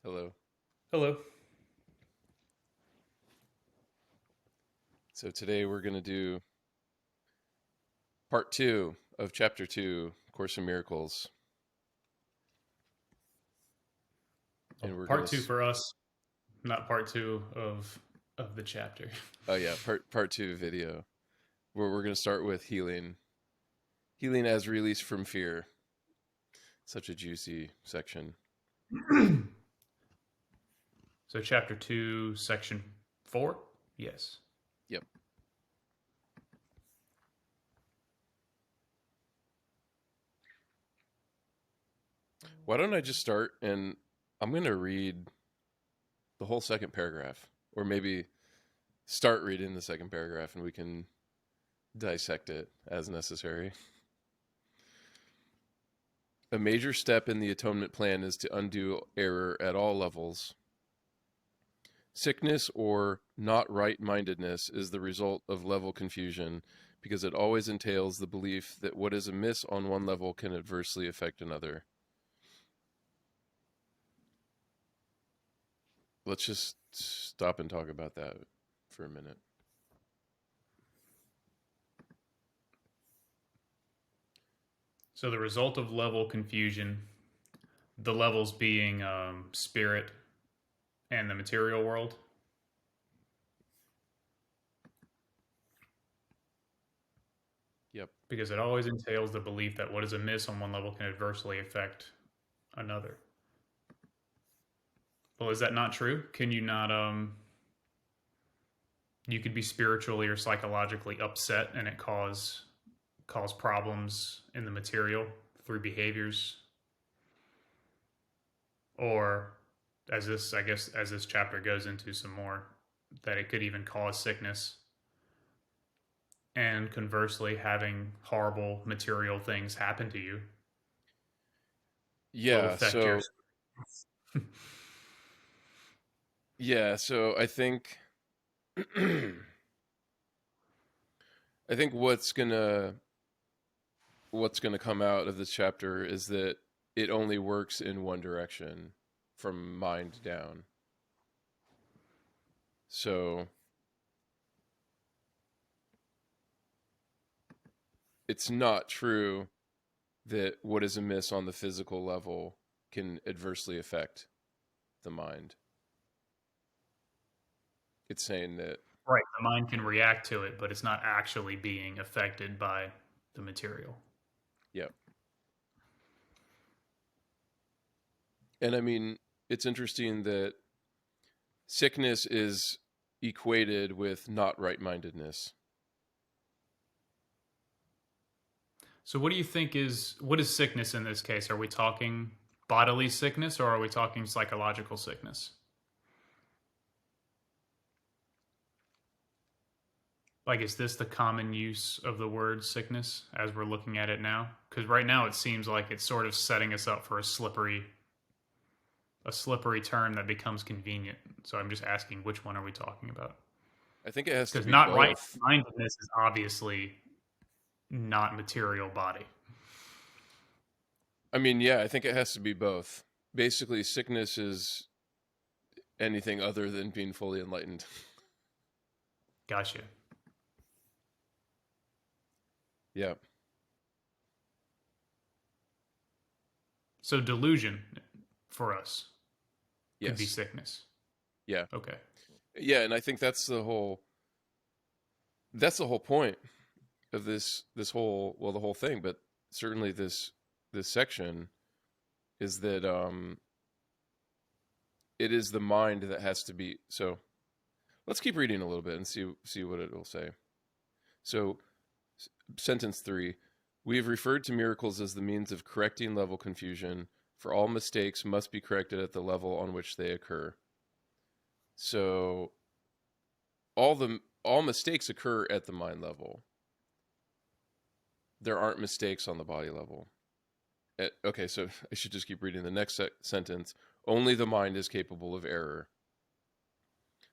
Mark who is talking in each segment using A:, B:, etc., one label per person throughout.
A: Hello.
B: Hello.
A: So today we're going to do part two of chapter two, Course in Miracles.
B: Well,
A: And we're going
B: part
A: to,
B: two for us, not part two of the chapter.
A: oh yeah, part two video, where we're going to start with healing. Healing as release from fear. Such a juicy section.
B: So chapter two, section 4. Yes.
A: Yep. Why don't I just start and I'm going to read the whole second paragraph, or maybe start reading the second paragraph and we can dissect it as necessary. A major step in the atonement plan is to undo error at all levels. Sickness or not right-mindedness is the result of level confusion because it always entails the belief that what is amiss on one level can adversely affect another. Let's just stop and talk about that for a minute.
B: So the result of level confusion, the levels being spirit and the material world.
A: Yep.
B: Because it always entails the belief that what is amiss on one level can adversely affect another. Well, is that not true? Can you not you could be spiritually or psychologically upset and it cause problems in the material through behaviors, or as this, I guess, as this chapter goes into some more, that it could even cause sickness, and conversely having horrible material things happen to you will
A: Yeah,
B: affect your.
A: so I think I think what's gonna come out of this chapter is that it only works in one direction, from mind down. So it's not true that what is amiss on the physical level can adversely affect the mind. It's saying that,
B: Right, the mind can react to it, but it's not actually being affected by the material.
A: yeah. And I mean, it's interesting that sickness is equated with not right mindedness.
B: So what do you think is, what is sickness in this case? Are we talking bodily sickness or are we talking psychological sickness? Like, is this the common use of the word sickness as we're looking at it now? Because right now it seems like it's sort of setting us up for a slippery term that becomes convenient. So I'm just asking, which one are we talking about?
A: I think it has to
B: Because
A: be
B: not right
A: both.
B: mindedness is obviously not material body.
A: I mean, yeah, I think it has to be both. Basically, sickness is anything other than being fully enlightened.
B: Gotcha.
A: Yeah.
B: So delusion for us could be
A: Yes.
B: sickness.
A: Yeah.
B: Okay.
A: Yeah, and I think that's the whole point of this whole, well, the whole thing, but certainly this section is that it is the mind that has to be. So let's keep reading a little bit and see what it will say. So sentence 3, we have referred to miracles as the means of correcting level confusion, for all mistakes must be corrected at the level on which they occur. So all mistakes occur at the mind level. There aren't mistakes on the body level. Okay, so I should just keep reading the next sentence. Only the mind is capable of error.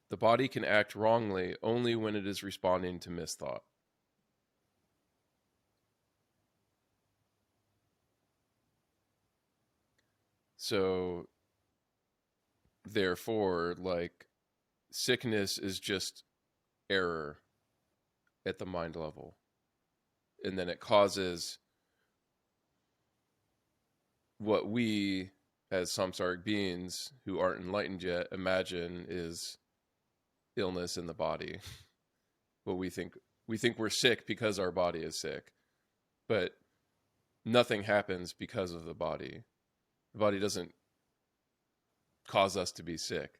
A: The body can act wrongly only when it is responding to misthought. So therefore, like, sickness is just error at the mind level. And then it causes what we, as samsaric beings who aren't enlightened yet, imagine is illness in the body. What we think we're sick because our body is sick, but nothing happens because of the body. The body doesn't cause us to be sick.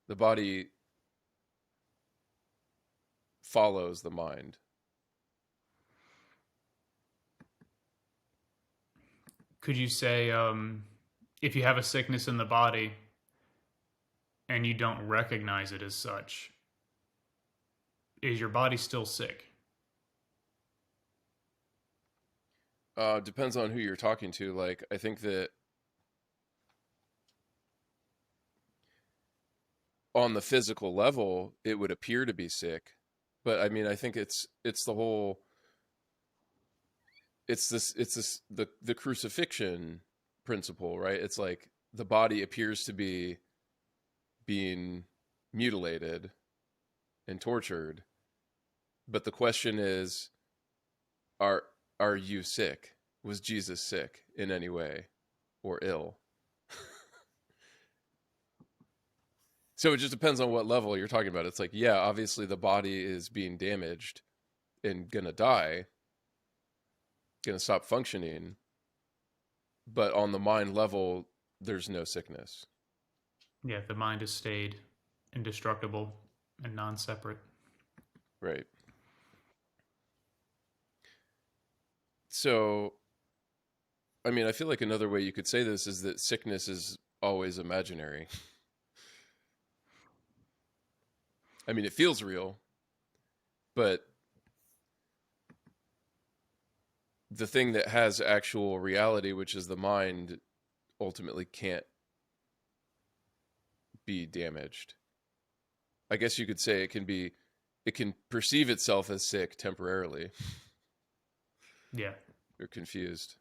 A: The body follows the mind.
B: Could you say, if you have a sickness in the body and you don't recognize it as such, is your body still sick?
A: Depends on who you're talking to. Like, I think that on the physical level, it would appear to be sick, but I mean, I think it's the whole, it's the crucifixion principle, right? It's like the body appears to be being mutilated and tortured, but the question is, are you sick? Was Jesus sick in any way or ill? So it just depends on what level you're talking about. It's like, yeah, obviously the body is being damaged and gonna die, gonna stop functioning, but on the mind level, there's no sickness.
B: Yeah, the mind has stayed indestructible and non-separate.
A: Right. So, I mean, I feel like another way you could say this is that sickness is always imaginary. I mean, it feels real, but the thing that has actual reality, which is the mind, ultimately can't be damaged. I guess you could say it can perceive itself as sick temporarily.
B: Yeah.
A: Or confused.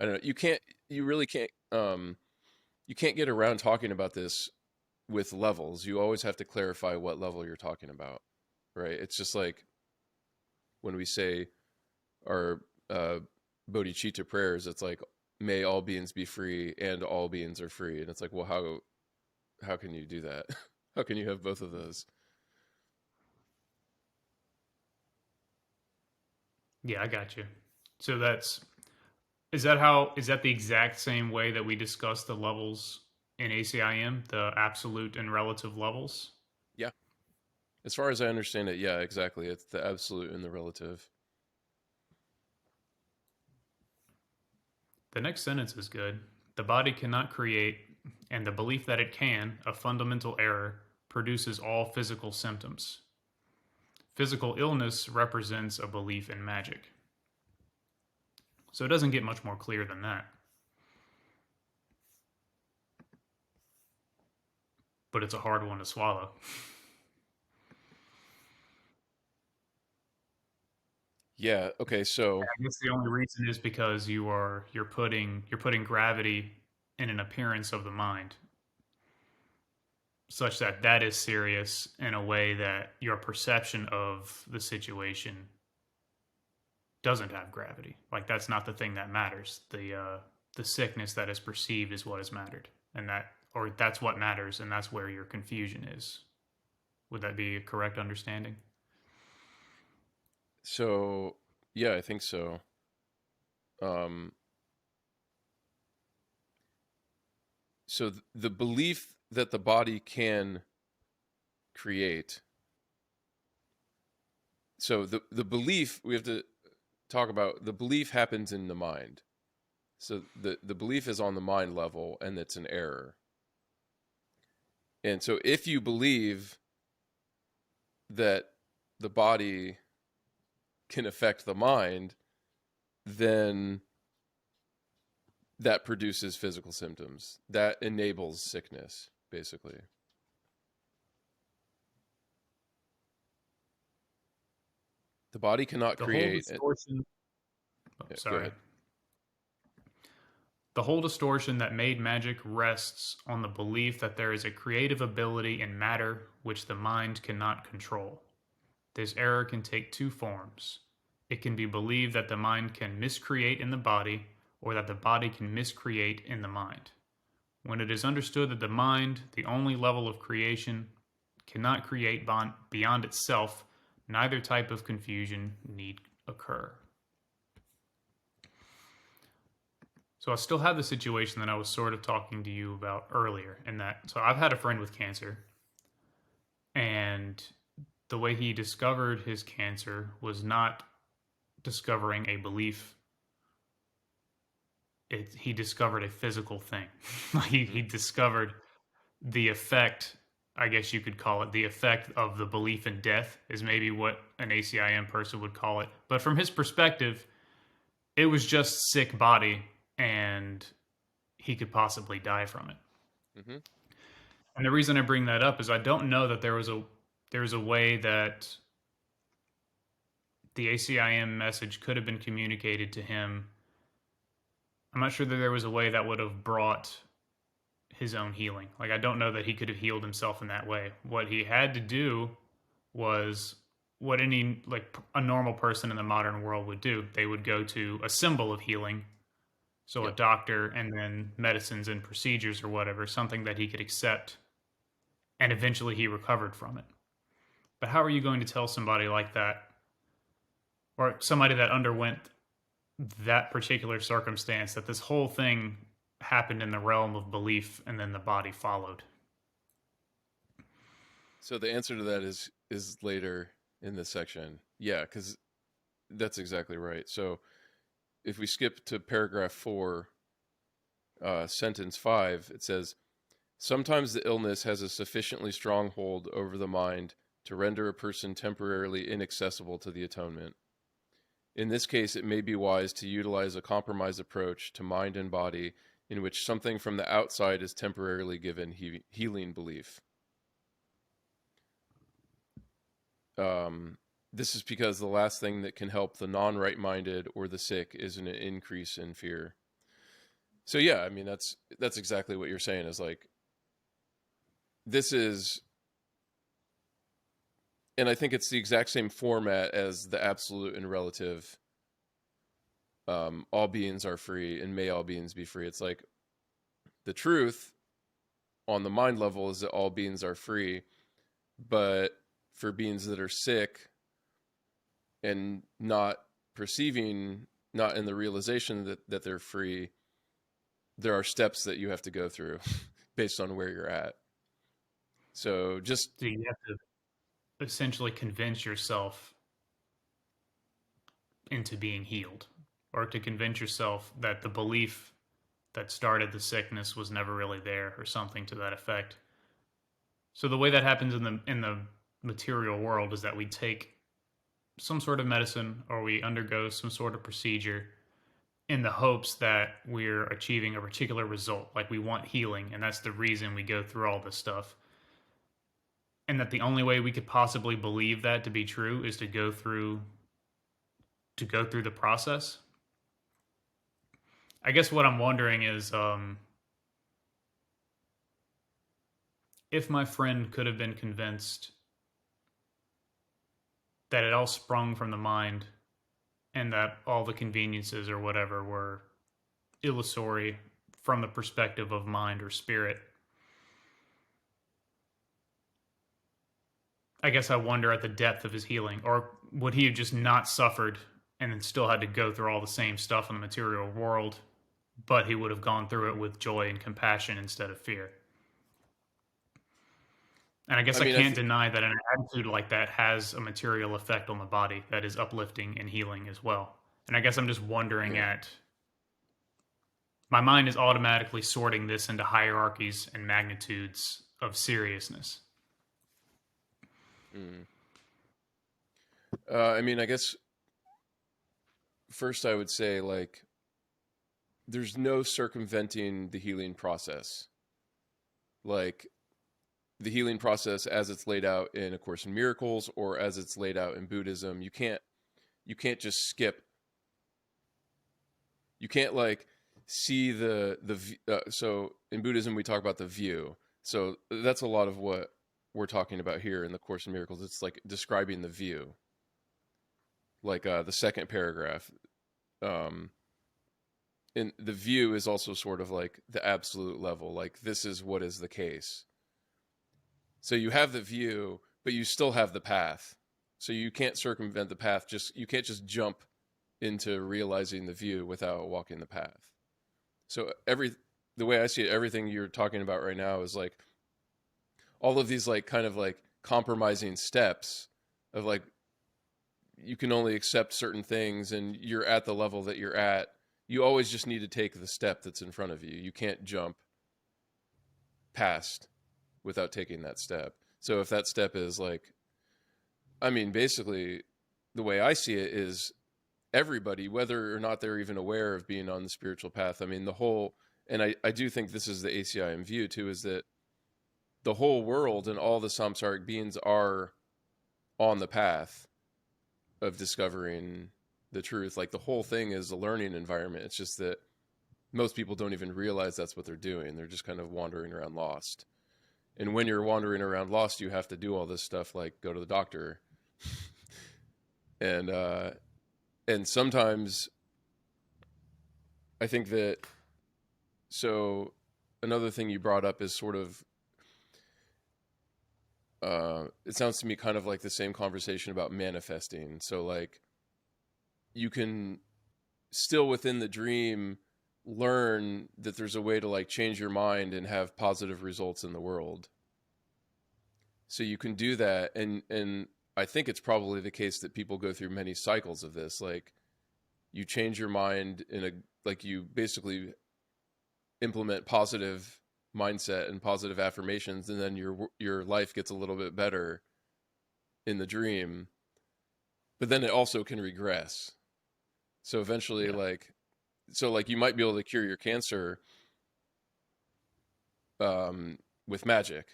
A: I don't know. You really can't, you can't get around talking about this with levels. You always have to clarify what level you're talking about, right? It's just like when we say our bodhicitta prayers, it's like, may all beings be free and all beings are free. And it's like, well, how can you do that? How can you have both of those?
B: Yeah, I got you. So is that the exact same way that we discuss the levels in ACIM, the absolute and relative levels?
A: Yeah. As far as I understand it, yeah, exactly. It's the absolute and the relative.
B: The next sentence is good. The body cannot create, and the belief that it can, a fundamental error, produces all physical symptoms. Physical illness represents a belief in magic. So it doesn't get much more clear than that. But it's a hard one to swallow.
A: Yeah. Okay. So,
B: I guess the only reason is because you're putting gravity in an appearance of the mind, such that that is serious in a way that your perception of the situation doesn't have gravity. Like that's not the thing that matters. The sickness that is perceived is what has mattered, and that's what matters, and that's where your confusion is. Would that be a correct understanding?
A: so yeah, I think so. Um, so the belief that the body can create. So the belief we have to talk about, the belief happens in the mind. So the belief is on the mind level and it's an error. And so if you believe that the body can affect the mind, then that produces physical symptoms. That enables sickness, basically. The body cannot
B: The whole
A: create.
B: distortion. Oh,
A: Yeah, go
B: sorry.
A: ahead.
B: The whole distortion that made magic rests on the belief that there is a creative ability in matter which the mind cannot control. This error can take two forms. It can be believed that the mind can miscreate in the body, or that the body can miscreate in the mind. When it is understood that the mind, the only level of creation, cannot create beyond itself, neither type of confusion need occur. So I still have the situation that I was sort of talking to you about earlier, and that so I've had a friend with cancer, and the way he discovered his cancer was not discovering a belief. He discovered a physical thing. He discovered the effect, I guess you could call it, the effect of the belief in death is maybe what an ACIM person would call it. But from his perspective, it was just sick body and he could possibly die from it.
A: Mm-hmm.
B: And the reason I bring that up is I don't know that there was a way that the ACIM message could have been communicated to him. I'm not sure that there was a way that would have brought his own healing. Like, I don't know that he could have healed himself in that way. What he had to do was what any, like, a normal person in the modern world would do. They would go to a symbol of healing, so a
A: Yep.
B: doctor, and then medicines and procedures or whatever, something that he could accept, and eventually he recovered from it. But how are you going to tell somebody like that, or somebody that underwent that particular circumstance, that this whole thing happened in the realm of belief and then the body followed?
A: So the answer to that is later in this section. Yeah, because that's exactly right. So if we skip to paragraph 4, sentence 5, it says, sometimes the illness has a sufficiently strong hold over the mind to render a person temporarily inaccessible to the atonement. In this case, it may be wise to utilize a compromise approach to mind and body in which something from the outside is temporarily given healing belief. This is because the last thing that can help the non-right-minded or the sick is an increase in fear. So yeah, I mean, that's exactly what you're saying, is like, this is, and I think it's the exact same format as the absolute and relative. All beings are free and may all beings be free. It's like, the truth on the mind level is that all beings are free, but for beings that are sick and not perceiving, not in the realization that they're free, there are steps that you have to go through based on where you're at. So just,
B: So you have to essentially convince yourself into being healed, or to convince yourself that the belief that started the sickness was never really there, or something to that effect. So the way that happens in the material world is that we take some sort of medicine or we undergo some sort of procedure in the hopes that we're achieving a particular result, like we want healing, and that's the reason we go through all this stuff. And that the only way we could possibly believe that to be true is to go through the process. I guess what I'm wondering is, if my friend could have been convinced that it all sprung from the mind and that all the conveniences or whatever were illusory from the perspective of mind or spirit, I guess I wonder at the depth of his healing. Or would he have just not suffered and then still had to go through all the same stuff in the material world, but he would have gone through it with joy and compassion instead of fear? And I guess
A: I
B: I
A: mean,
B: can't deny that an attitude like that has a material effect on the body that is uplifting and healing as well. And I guess I'm just wondering
A: yeah.
B: at, my mind is automatically sorting this into hierarchies and magnitudes of seriousness.
A: Mm. I mean, I guess first I would say, like, there's no circumventing the healing process. Like, the healing process as it's laid out in A Course in Miracles or as it's laid out in Buddhism, you can't just skip. You can't, like, see so in Buddhism we talk about the view. So that's a lot of what we're talking about here in the Course in Miracles. It's like describing the view, like the second paragraph. Um, and the view is also sort of like the absolute level, like this is what is the case. So you have the view, but you still have the path. So you can't circumvent the path. You can't just jump into realizing the view without walking the path. So the way I see it, everything you're talking about right now is like all of these like kind of like compromising steps of like you can only accept certain things and you're at the level that you're at. You always just need to take the step that's in front of you. You can't jump past without taking that step. So if that step is like, I mean, basically the way I see it is everybody, whether or not they're even aware of being on the spiritual path. I mean, and I do think this is the ACIM view too, is that the whole world and all the samsaric beings are on the path of discovering the truth. Like the whole thing is a learning environment. It's just that most people don't even realize that's what they're doing. They're just kind of wandering around lost. And when you're wandering around lost, you have to do all this stuff like go to the doctor. And sometimes I think that, so another thing you brought up is sort of, it sounds to me kind of like the same conversation about manifesting. So like you can still within the dream learn that there's a way to like change your mind and have positive results in the world. So you can do that. And I think it's probably the case that people go through many cycles of this. Like you change your mind like you basically implement positive mindset and positive affirmations, and then your life gets a little bit better in the dream, but then it also can regress. So eventually, like you might be able to cure your cancer with magic,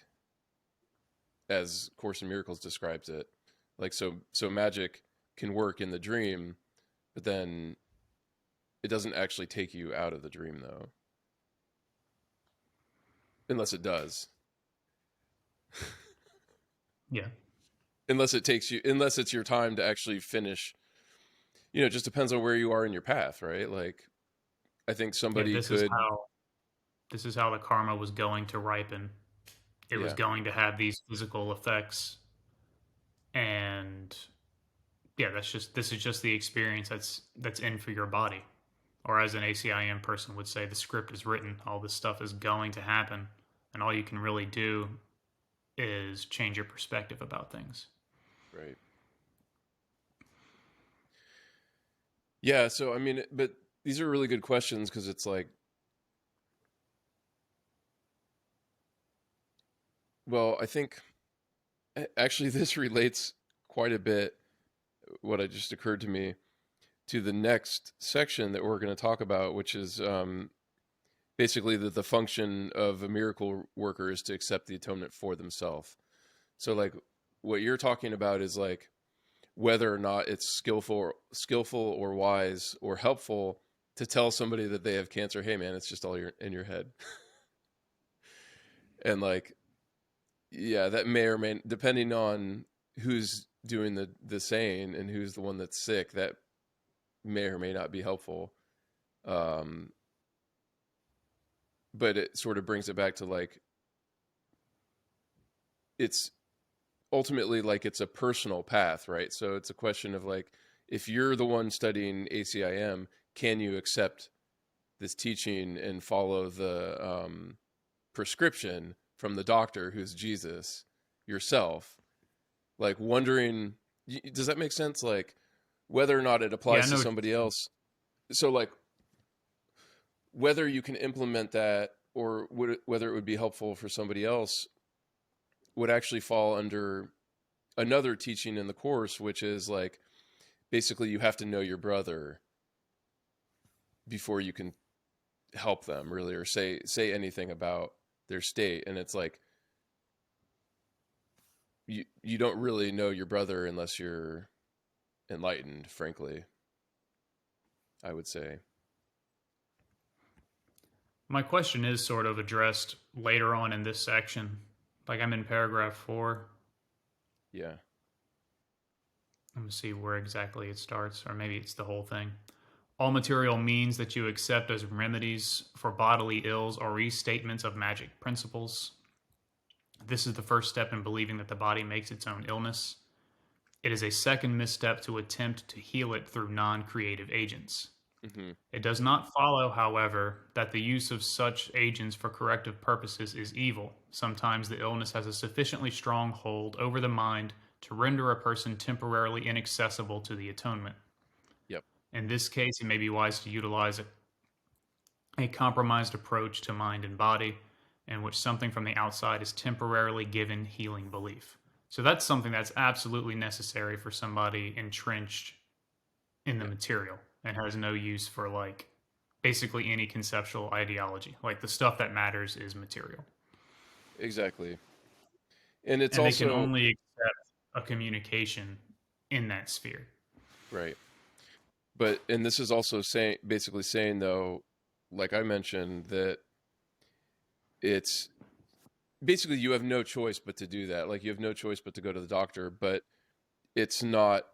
A: as Course in Miracles describes it. Like so magic can work in the dream, but then it doesn't actually take you out of the dream though. Unless it does.
B: Yeah.
A: Unless it's your time to actually finish. It just depends on where you are in your path, right? Like I think somebody
B: This is how the karma was going to ripen. It was going to have these physical effects. And yeah, this is just the experience that's in for your body. Or as an ACIM person would say, the script is written. All this stuff is going to happen. And all you can really do is change your perspective about things.
A: Right. Yeah, so I mean, but these are really good questions because it's like, well, I think actually this relates quite a bit, what had just occurred to me, to the next section that we're going to talk about, which is basically that the function of a miracle worker is to accept the atonement for themselves. So like what you're talking about is like whether or not it's skillful or wise or helpful to tell somebody that they have cancer, hey man, it's just all in your head. And like, yeah, that may or may, depending on who's doing the saying and who's the one that's sick, that may or may not be helpful. But it sort of brings it back to like, it's ultimately like it's a personal path, right? So it's a question of like, if you're the one studying ACIM, can you accept this teaching and follow the prescription from the doctor who's Jesus yourself? Like wondering, does that make sense? Like whether or not it applies to somebody else. So like whether you can implement that or whether it would be helpful for somebody else would actually fall under another teaching in the Course, which is like, basically you have to know your brother before you can help them really, or say anything about their state. And it's like, you don't really know your brother unless you're enlightened, frankly, I would say.
B: My question is sort of addressed later on in this section. Like I'm in paragraph 4.
A: Yeah.
B: Let me see where exactly it starts, or maybe it's the whole thing. All material means that you accept as remedies for bodily ills or restatements of magic principles. This is the first step in believing that the body makes its own illness. It is a second misstep to attempt to heal it through non creative agents.
A: Mm-hmm.
B: It does not follow, however, that the use of such agents for corrective purposes is evil. Sometimes the illness has a sufficiently strong hold over the mind to render a person temporarily inaccessible to the atonement.
A: Yep.
B: In this case, it may be wise to utilize a compromised approach to mind and body, in which something from the outside is temporarily given healing belief. So that's something that's absolutely necessary for somebody entrenched in the
A: Yeah.
B: material and has no use for like basically any conceptual ideology. Like the stuff that matters is material.
A: Exactly. And it's
B: And they can
A: also
B: only accept a communication in that sphere.
A: right. But and this is also saying basically saying though, like I mentioned, that it's basically you have no choice but to do that. Like you have no choice but to go to the doctor, but it's not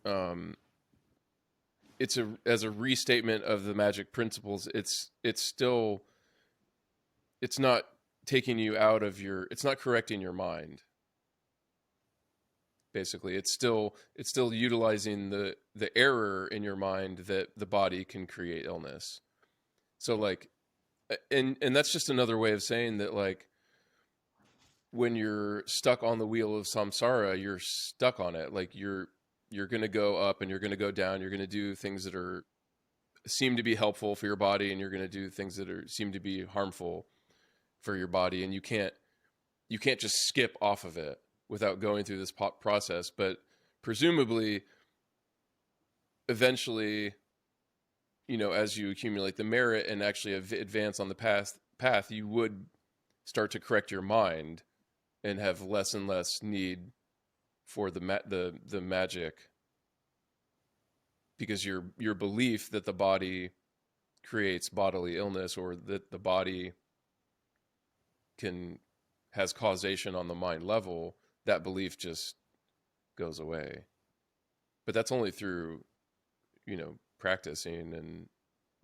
A: um it's a as a restatement of the magic principles, it's still it's not taking you out of your it's not correcting your mind. Basically, it's still utilizing the error in your mind that the body can create illness. So like and that's just another way of saying that like when you're stuck on the wheel of samsara, you're stuck on it. Like you're going to go up and you're going to go down. You're going to do things that are seem to be helpful for your body, and you're going to do things that are seem to be harmful for your body. And you can't just skip off of it without going through this process. But presumably, eventually, as you accumulate the merit and actually advance on the path, you would start to correct your mind and have less and less need for the magic, because your belief that the body creates bodily illness, or that the body can has causation on the mind level, that belief just goes away. But that's only through practicing and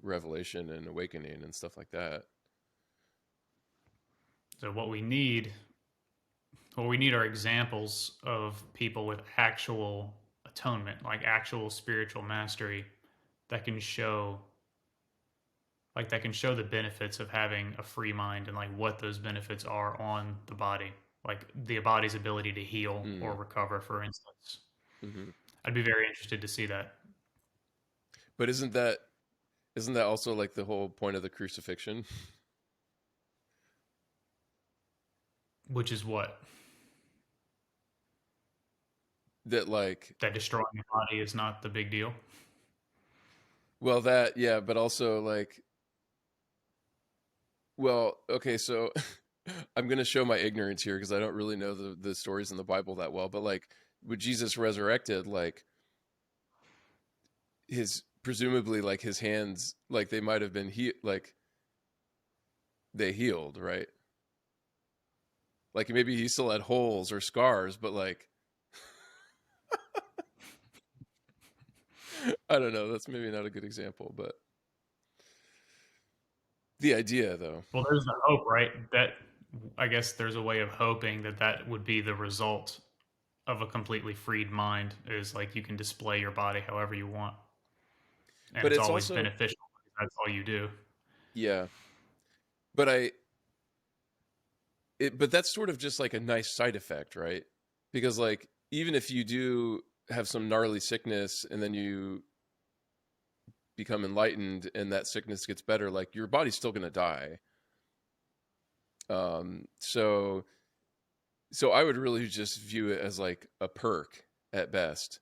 A: revelation and awakening and stuff like that.
B: So what we need are examples of people with actual atonement, like actual spiritual mastery that can show the benefits of having a free mind, and like what those benefits are on the body, like the body's ability to heal or
A: Mm.
B: recover, for instance.
A: Mm-hmm.
B: I'd be very interested to see that.
A: But isn't that also like the whole point of the crucifixion?
B: Which is what?
A: That like,
B: That destroying the body is not the big deal.
A: well, that, yeah, but also like, well, okay, so I'm going to show my ignorance here because I don't really know the stories in the Bible that well, but like when Jesus resurrected, like his presumably like his hands, like they might have been like they healed, right? Like maybe he still had holes or scars, but like I don't know, that's maybe not a good example, but the idea though.
B: Well, there's the hope, right? That I guess there's a way of hoping that that would be the result of a completely freed mind, is like you can display your body however you want, and
A: But
B: it's
A: it's
B: always
A: also,
B: beneficial because that's all you do.
A: yeah, but but that's sort of just like a nice side effect, right? Because like even if you do have some gnarly sickness and then you become enlightened and that sickness gets better, like your body's still going to die. So I would really just view it as like a perk at best.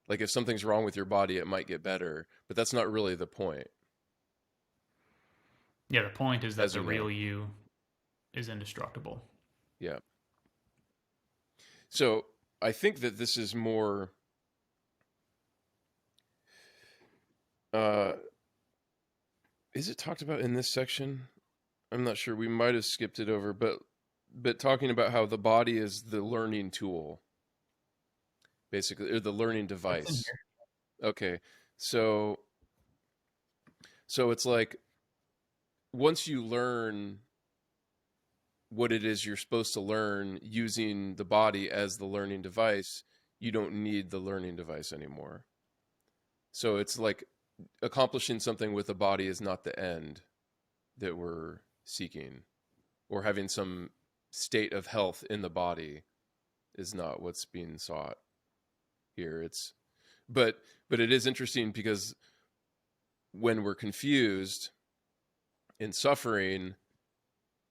A: Like if something's wrong with your body, it might get better, but that's not really the point,
B: Yeah, the point is that
A: as
B: the
A: you know.
B: real you is indestructible.
A: Yeah. So I think that this is more uh is it talked about in this section? I'm not sure. We might have skipped it over, but talking about how the body is the learning tool, basically, or the learning
B: It's in
A: device.
B: here.
A: Okay. So it's like once you learn what it is you're supposed to learn using the body as the learning device, you don't need the learning device anymore. So it's like accomplishing something with the body is not the end that we're seeking, or having some state of health in the body is not what's being sought here. It's but it is interesting because when we're confused and suffering,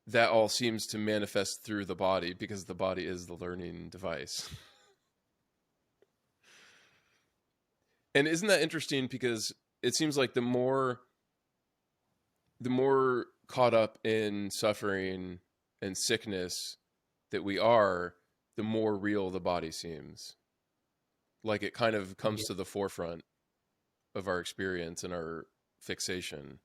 A: that all seems to manifest through the body because the body is the learning device. And isn't that interesting? Because it seems like the more caught up in suffering and sickness that we are, the more real the body seems. Like it kind of comes
B: Yeah.
A: to the forefront of our experience and our fixation.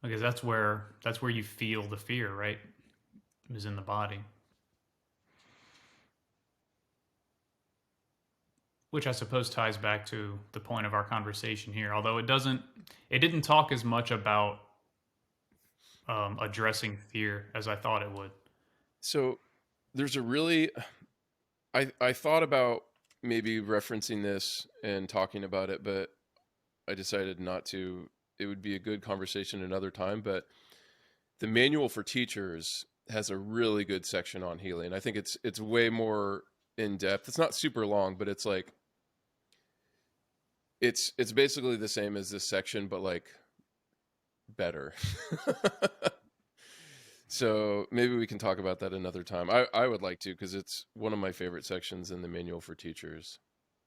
B: Because that's where you feel the fear, right? Is in the body. Which I suppose ties back to the point of our conversation here, although it didn't talk as much about addressing fear as I thought it would.
A: So there's a really I thought about maybe referencing this and talking about it, but I decided not to. It would be a good conversation another time, but the manual for teachers has a really good section on healing. I think it's way more in depth. It's not super long, but it's like it's basically the same as this section, but like better. So maybe we can talk about that another time. I would like to, because it's one of my favorite sections in the manual for teachers,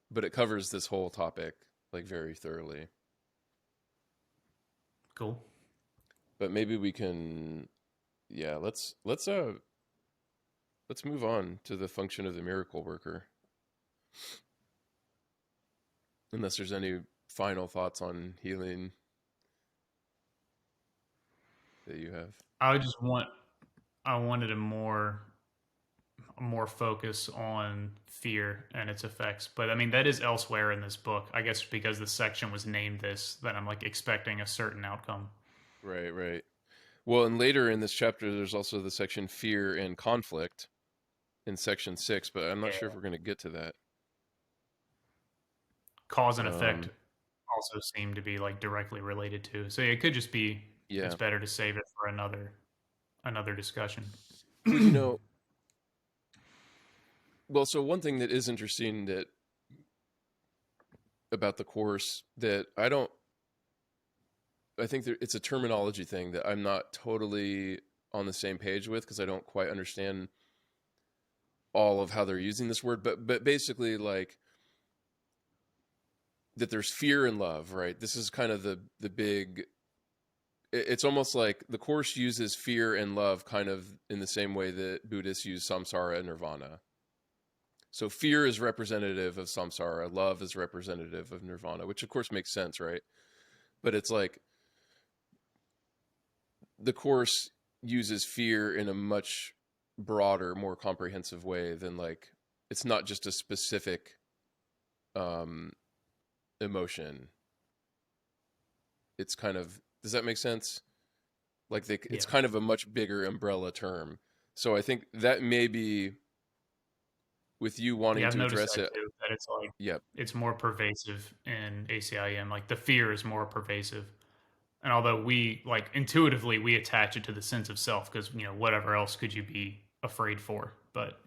A: but it covers this whole topic like very thoroughly.
B: Cool.
A: But maybe we can, yeah, let's move on to the function of the miracle worker. Unless there's any final thoughts on healing that you have.
B: I just want I wanted a more focus on fear and its effects. But I mean that is elsewhere in this book. I guess because the section was named this, that I'm like expecting a certain outcome.
A: Right, right. Well, and later in this chapter, there's also the section fear and conflict in section 6, but I'm not sure if
B: Yeah.
A: we're going to get to that.
B: Cause and effect
A: Um,
B: also seem to be like directly related to. So yeah, it could just be it's
A: yeah.
B: better to save it for another discussion.
A: Well, well, so one thing that is interesting that about the course that I think that it's a terminology thing that I'm not totally on the same page with because I don't quite understand all of how they're using this word, but basically like that there's fear and love, right? This is kind of the big it's almost like the course uses fear and love kind of in the same way that Buddhists use samsara and nirvana. So fear is representative of samsara, love is representative of nirvana, which of course makes sense, right? But it's like the course uses fear in a much broader, more comprehensive way than like it's not just a specific um emotion. It's kind of, does that make sense? Like it's
B: Yeah.
A: kind of a much bigger umbrella term. So I think that may be with you
B: Yeah,
A: wanting
B: I've
A: to
B: noticed
A: address
B: that
A: it.
B: too. That it's like
A: Yep.
B: it's more pervasive in ACIM. Like the fear is more pervasive. And although we like intuitively we attach it to the sense of self because whatever else could you be afraid for? But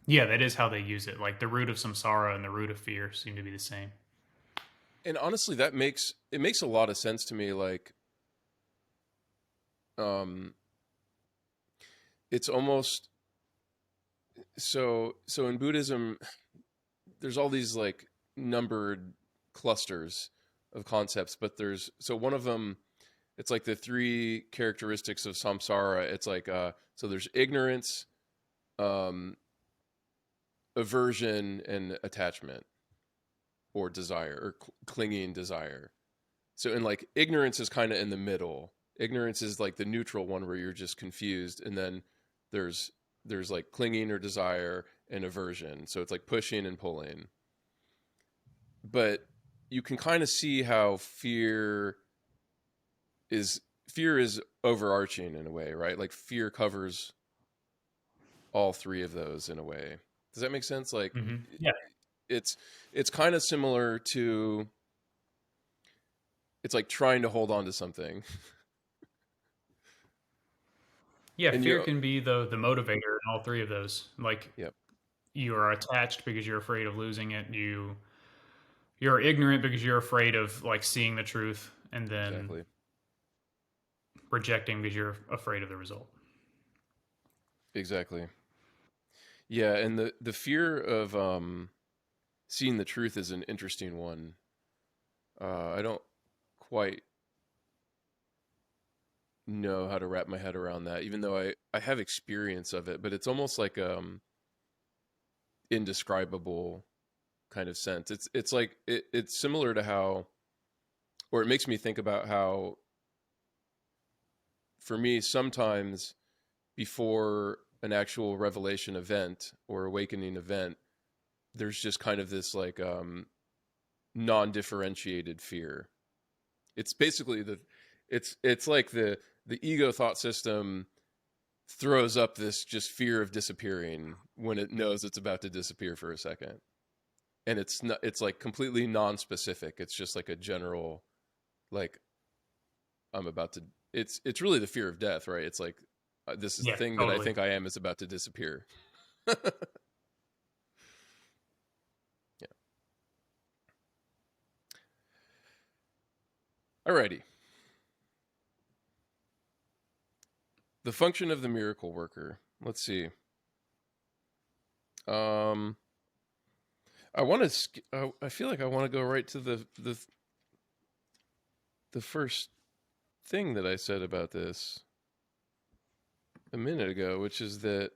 B: yeah, that is how they use it. Like the root of samsara and the root of fear seem to be the same.
A: And honestly, that makes a lot of sense to me. Like, um, it's almost so in Buddhism, there's all these like numbered clusters of concepts, but there's so one of them, it's like the three characteristics of samsara. It's like so there's ignorance, um, aversion, and attachment. or desire, or clinging desire. So, and like ignorance is kind of in the middle. Ignorance is like the neutral one where you're just confused, and then there's like clinging or desire and aversion. So it's like pushing and pulling. But you can kind of see how is fear is overarching in a way, right? Like fear covers all three of those in a way. Does that make sense? Like
B: Yeah.
A: it's kind of similar to, it's like trying to hold on to something.
B: Yeah,
A: And
B: fear
A: you,
B: can be the motivator in all three of those. Like
A: yep,
B: you are attached because you're afraid of losing it. You're ignorant because you're afraid of like seeing the truth, and then
A: exactly.
B: rejecting because you're afraid of the result.
A: Exactly. Yeah, and the fear of seeing the truth is an interesting one. I don't quite know how to wrap my head around that, even though I have experience of it, but it's almost like indescribable kind of sense. It's like it's similar to how, or it makes me think about how, for me, sometimes before an actual revelation event or awakening event, there's just kind of this like non-differentiated fear. It's basically it's like the ego thought system throws up this just fear of disappearing when it knows it's about to disappear for a second. And it's like completely non-specific. It's just like a general, like, I'm about to, it's really the fear of death, right? It's like, this is
B: Yeah,
A: thing that I
B: totally.
A: think I am is about to disappear. Yeah. Alrighty. The function of the miracle worker. Let's see. Um, I want to. I feel like I want to go right to the first thing that I said about this a minute ago, which is that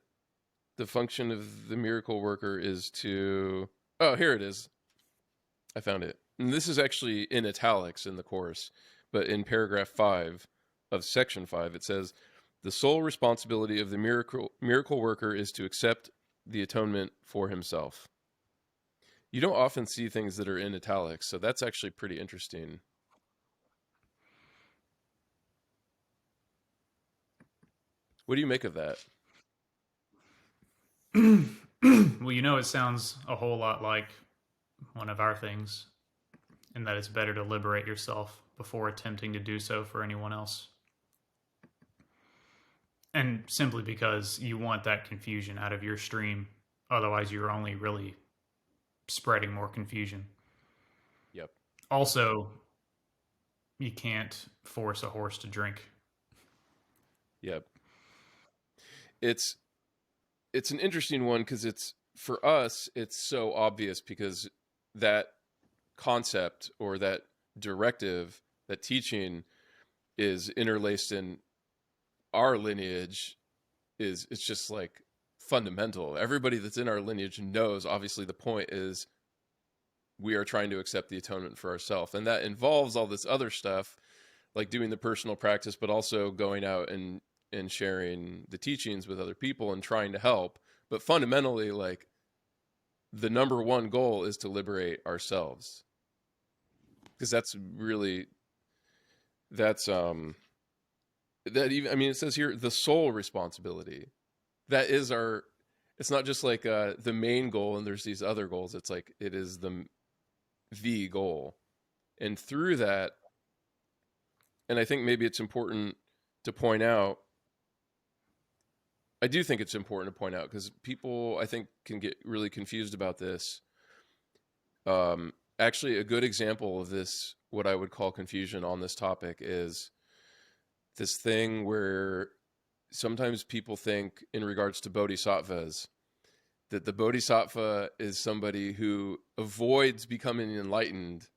A: the function of the miracle worker is to. Oh, here it is. I found it. And this is actually in italics in the course, but in paragraph 5 of section 5, it says the sole responsibility of the miracle worker is to accept the atonement for himself. You don't often see things that are in italics, so that's actually pretty interesting. What do you make of that?
B: Well, it sounds a whole lot like one of our things, in that it's better to liberate yourself before attempting to do so for anyone else. And simply because you want that confusion out of your stream. Otherwise, you're only really spreading more confusion.
A: Yep.
B: Also, you can't force a horse to drink.
A: Yep. It's it's an interesting one because it's, for us it's so obvious because that concept or that directive, that teaching is interlaced in our lineage, is it's just like fundamental. Everybody that's in our lineage knows, obviously the point is we are trying to accept the atonement for ourselves, and that involves all this other stuff like doing the personal practice, but also going out and sharing the teachings with other people and trying to help. But fundamentally, like, the number one goal is to liberate ourselves, because that's really, that's that even, I mean, it says here the sole responsibility. That is our, it's not just like the main goal and there's these other goals. It's like it is the goal. And through that, and I think maybe it's important to point out, I do think it's important to point out because people, I think, can get really confused about this. Actually, a good example of this, what I would call confusion on this topic, is this thing where sometimes people think, in regards to bodhisattvas, that the bodhisattva is somebody who avoids becoming enlightened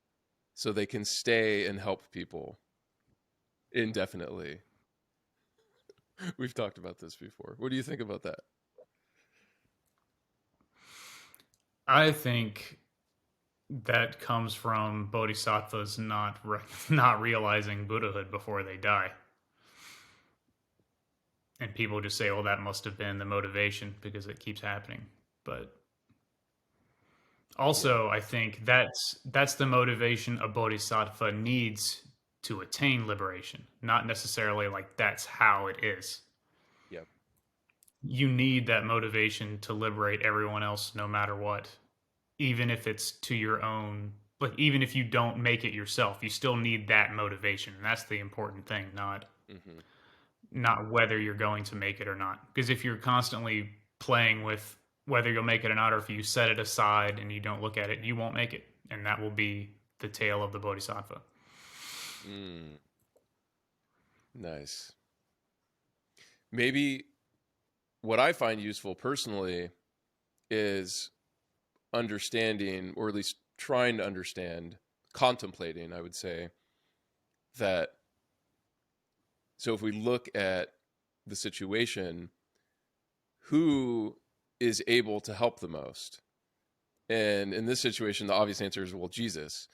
A: so they can stay and help people indefinitely. We've talked about this before. What do you think about that?
B: I think That comes from bodhisattvas not realizing Buddhahood before they die. And people just say, "Oh, that must have been the motivation because it keeps happening." But
A: Yeah.
B: also, I think that's the motivation a bodhisattva needs to attain liberation, not necessarily like that's how it is.
A: Yep.
B: You need that motivation to liberate everyone else no matter what, even if it's to your own, like even if you don't make it yourself, you still need that motivation. And that's the important thing,
A: Hmm.
B: not whether you're going to make it or not. Because if you're constantly playing with whether you'll make it or not, or if you set it aside and you don't look at it, you won't make it. And that will be the tale of the bodhisattva.
A: Mm, nice. Maybe what I find useful personally is understanding, or at least trying to understand, contemplating, I would say, that. So if we look at the situation, who is able to help the most? And in this situation, the obvious answer is, well, Jesus.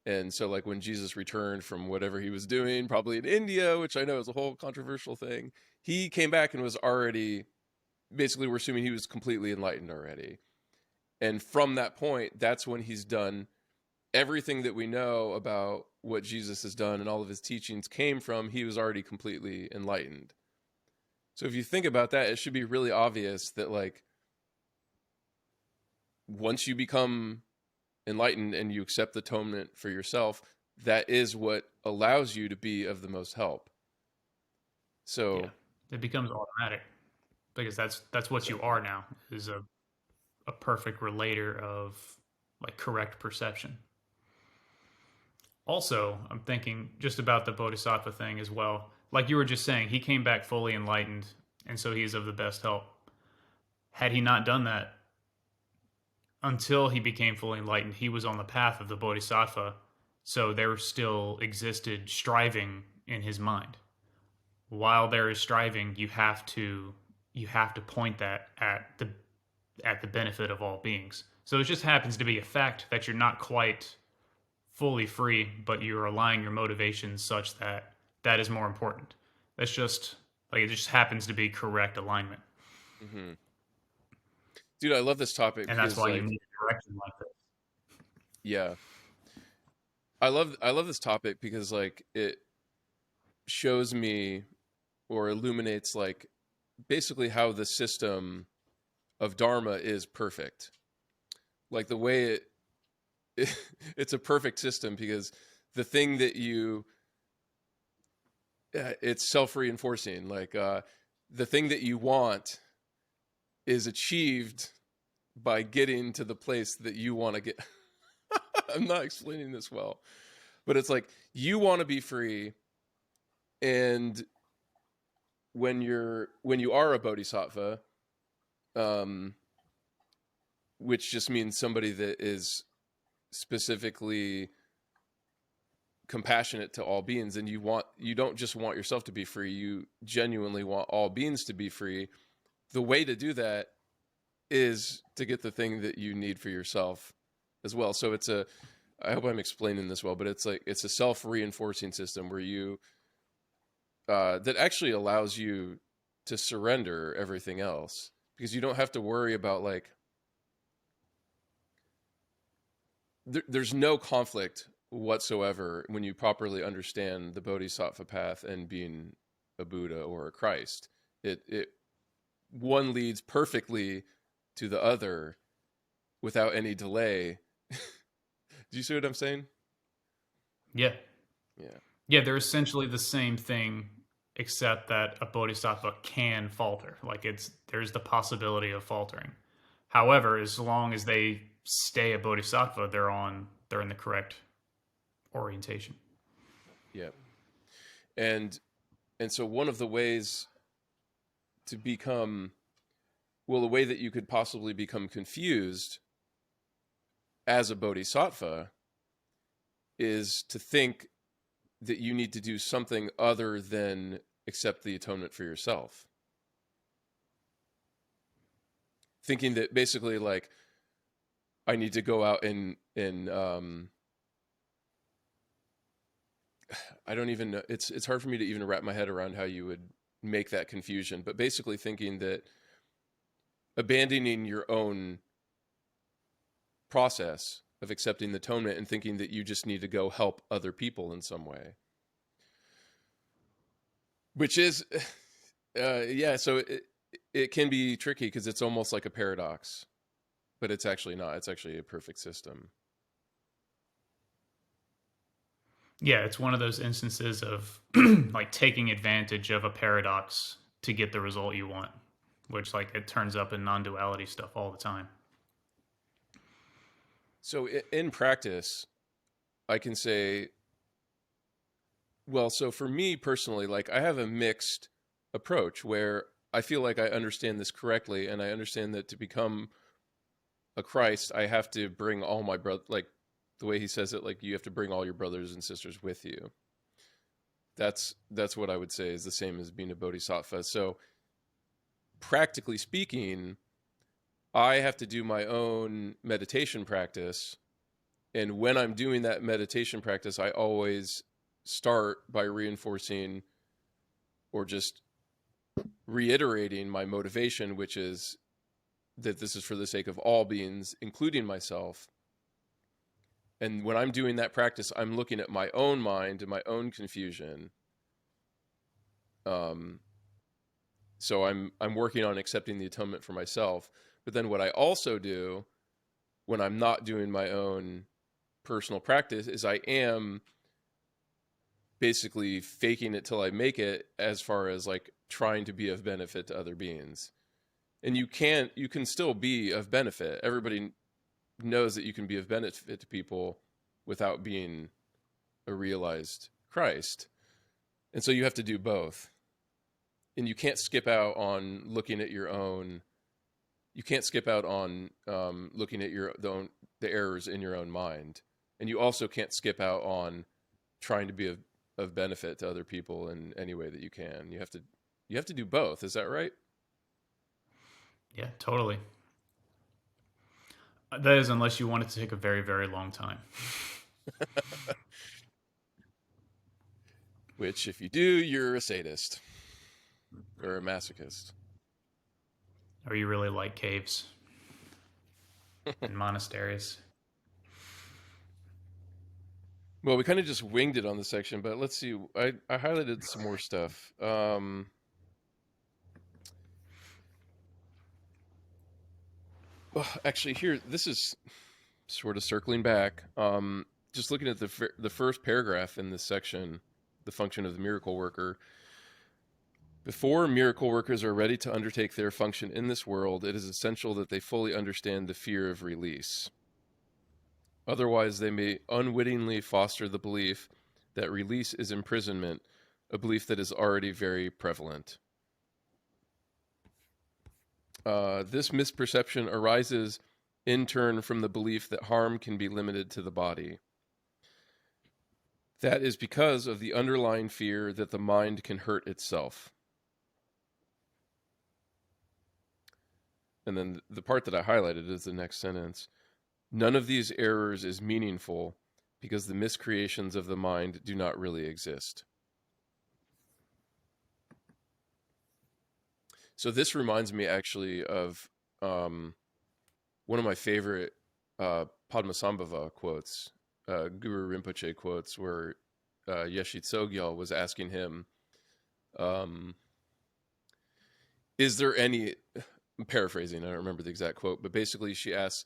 A: And so, like, when Jesus returned from whatever he was doing, probably in India, which I know is a whole controversial thing, he came back and was already, basically, we're assuming he was completely enlightened already. And from that point, that's when he's done everything that we know about what Jesus has done, and all of his teachings came from, he was already completely enlightened. So if you think about that, it should be really obvious that, like, once you become enlightened and you accept the atonement for yourself, that is what allows you to be of the most help.
B: Yeah,
A: So
B: it becomes automatic because that's what you
A: exactly.
B: are now is a perfect relator of like correct perception. Also, I'm thinking just about the bodhisattva thing as well. Like you were just saying, he came back fully enlightened, and so he is of the best help. Had he not done that until he became fully enlightened, he was on the path of the bodhisattva. So there still existed striving in his mind. While there is striving, you have to point that at the benefit of all beings. So it just happens to be a fact that you're not quite fully free, but you're aligning your motivations such that that is more important. That's just like it just happens to be correct alignment,
A: Hmm. Dude, I love this topic
B: and that's
A: because,
B: why you
A: like,
B: need a direction like this.
A: yeah, I love this topic because, like, it shows me, or illuminates, like, basically how the system of dharma is perfect. Like, the way it's a perfect system because the thing that you it's self-reinforcing. Like, the thing that you want is achieved by getting to the place that you want to get. I'm not explaining this well, but it's like you want to be free, and when you are a bodhisattva, um, which just means somebody that is specifically compassionate to all beings, and you don't just want yourself to be free, you genuinely want all beings to be free. The way to do that is to get the thing that you need for yourself as well. So it's a, I hope I'm explaining this well, but it's like it's a self-reinforcing system where you that actually allows you to surrender everything else, because you don't have to worry about, like, there's no conflict whatsoever when you properly understand the bodhisattva path and being a Buddha or a Christ. It one leads perfectly to the other without any delay. Do you see what I'm saying?
B: Yeah,
A: Yeah.
B: yeah, they're essentially the same thing, except that a bodhisattva can falter. Like there's the possibility of faltering. However, as long as they stay a bodhisattva, they're in the correct orientation.
A: Yeah. And so one of the ways to become, well, the way that you could possibly become confused as a bodhisattva is to think that you need to do something other than accept the atonement for yourself. Thinking that basically, like, I need to go out and And I don't even know. It's hard for me to even wrap my head around how you would make that confusion. But basically, thinking that abandoning your own process of accepting the atonement and thinking that you just need to go help other people in some way, which is, yeah. So it can be tricky because it's almost like a paradox, but it's actually not. It's actually a perfect system.
B: Yeah, it's one of those instances of like taking advantage of a paradox to get the result you want, which like it turns up in non-duality stuff all the time.
A: So in practice, I can say, well, so for me personally, like I have a mixed approach where I feel like I understand this correctly, and I understand that to become a Christ, I have to bring all my brother, like the way he says it, like you have to bring all your brothers and sisters with you. That's what I would say is the same as being a bodhisattva. So practically speaking, I have to do my own meditation practice. And when I'm doing that meditation practice, I always start by reinforcing or just reiterating my motivation, which is that this is for the sake of all beings, including myself. And when I'm doing that practice, I'm looking at my own mind and my own confusion. So I'm working on accepting the atonement for myself. But then what I also do when I'm not doing my own personal practice is I am basically faking it till I make it, as far as like trying to be of benefit to other beings. And you can still be of benefit. Everybody knows that you can be of benefit to people without being a realized Christ. And so you have to do both. And you can't skip out on looking at your own. You can't skip out on looking at the errors in your own mind. And you also can't skip out on trying to be of benefit to other people in any way that you can. You have to do both. Is that right?
B: Yeah, totally. That is, unless you want it to take a very, very long time.
A: Which, if you do, you're a sadist or a masochist.
B: Or you really like caves and monasteries.
A: Well, we kind of just winged it on the section, but let's see. I highlighted some more stuff. Well, actually, here, this is sort of circling back. Just looking at the first paragraph in this section, the function of the miracle worker. Before miracle workers are ready to undertake their function in this world, it is essential that they fully understand the fear of release. Otherwise, they may unwittingly foster the belief that release is imprisonment, a belief that is already very prevalent. This misperception arises in turn from the belief that harm can be limited to the body. That is because of the underlying fear that the mind can hurt itself. And then the part that I highlighted is the next sentence. None of these errors is meaningful because the miscreations of the mind do not really exist. So this reminds me actually of one of my favorite Padmasambhava quotes, Guru Rinpoche quotes, where Yeshit Sogyal was asking him, is there any, I'm paraphrasing, I don't remember the exact quote, but basically she asks,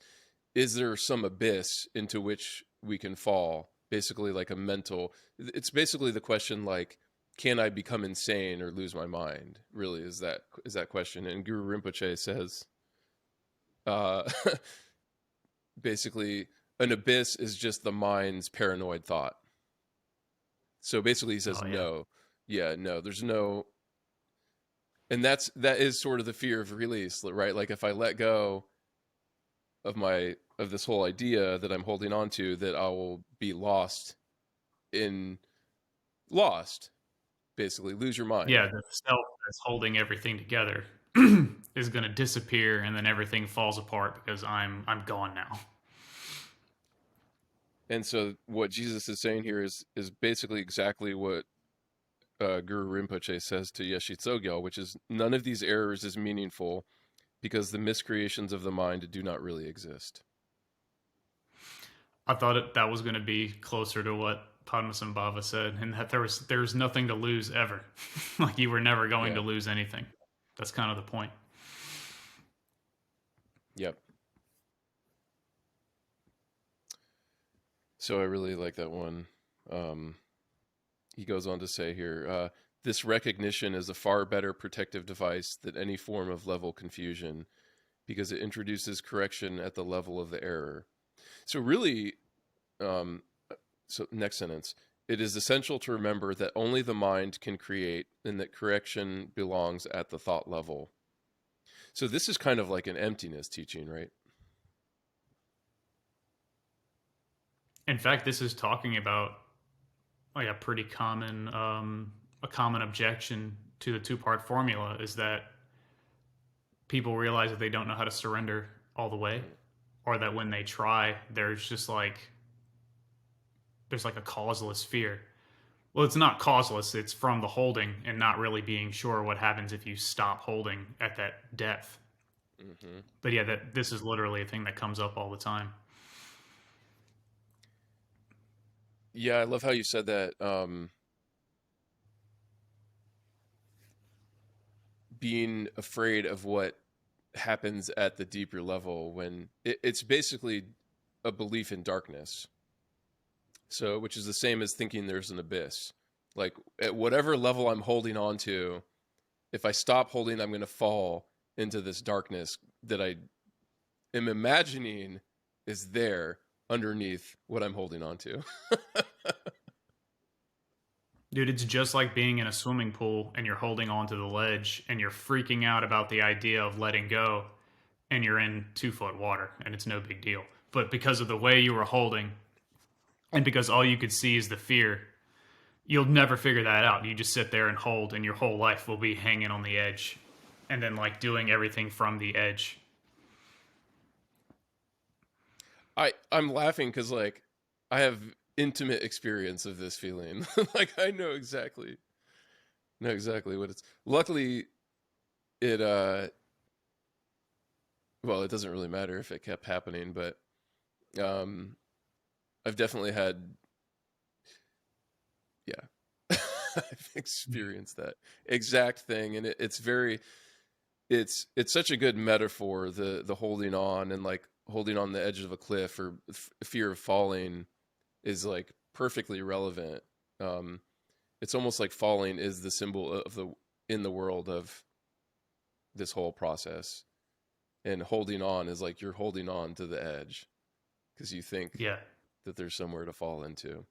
A: is there some abyss into which we can fall? Basically like a mental, it's basically the question like, can I become insane or lose my mind? Really is that question. And Guru Rinpoche says, basically an abyss is just the mind's paranoid thought. So basically he says,
B: Oh, yeah.
A: no, yeah, no, there's no, and that is sort of the fear of release, right? Like if I let go of this whole idea that I'm holding on to, that I will be lost, basically lose your mind.
B: Yeah, the self that's holding everything together is going to disappear, and then everything falls apart because I'm gone now.
A: And so what Jesus is saying here is basically exactly what Guru Rinpoche says to Yeshe Tsogyal, which is none of these errors is meaningful because the miscreations of the mind do not really exist.
B: I thought that was going to be closer to what Padmasambhava said, and that there's nothing to lose ever. Like you were never going
A: Yeah.
B: to lose anything. That's kind of the point.
A: Yep. So I really like that one. He goes on to say here, this recognition is a far better protective device than any form of level confusion because it introduces correction at the level of the error. So really, so next sentence, it is essential to remember that only the mind can create and that correction belongs at the thought level. So this is kind of like an emptiness teaching, right?
B: In fact, this is talking about like a common objection to the two-part formula is that people realize that they don't know how to surrender all the way,
A: Right.
B: or that when they try, there's like a causeless fear. Well, it's not causeless, it's from the holding and not really being sure what happens if you stop holding at that depth.
A: Mm-hmm.
B: But yeah, that this is literally a thing that comes up all the time.
A: Yeah, I love how you said that. Being afraid of what happens at the deeper level when it's basically a belief in darkness. So, which is the same as thinking there's an abyss. Like at whatever level I'm holding on to, if I stop holding, I'm going to fall into this darkness that I am imagining is there underneath what I'm holding on to.
B: Dude, it's just like being in a swimming pool and you're holding onto the ledge and you're freaking out about the idea of letting go and you're in 2 foot water and it's no big deal. But because of the way you were holding and because all you could see is the fear, you'll never figure that out. You just sit there and hold, and your whole life will be hanging on the edge and then like doing everything from the edge.
A: I'm laughing because like I have intimate experience of this feeling. Like I know exactly what it's. Luckily, it well, it doesn't really matter if it kept happening, but um, I've definitely had, yeah, I've experienced that exact thing, and it's very, it's such a good metaphor, the holding on and like holding on the edge of a cliff or fear of falling is like perfectly relevant. Um, it's almost like falling is the symbol of the in the world of this whole process, and holding on is like you're holding on to the edge because you think
B: Yeah.
A: that there's somewhere to fall into.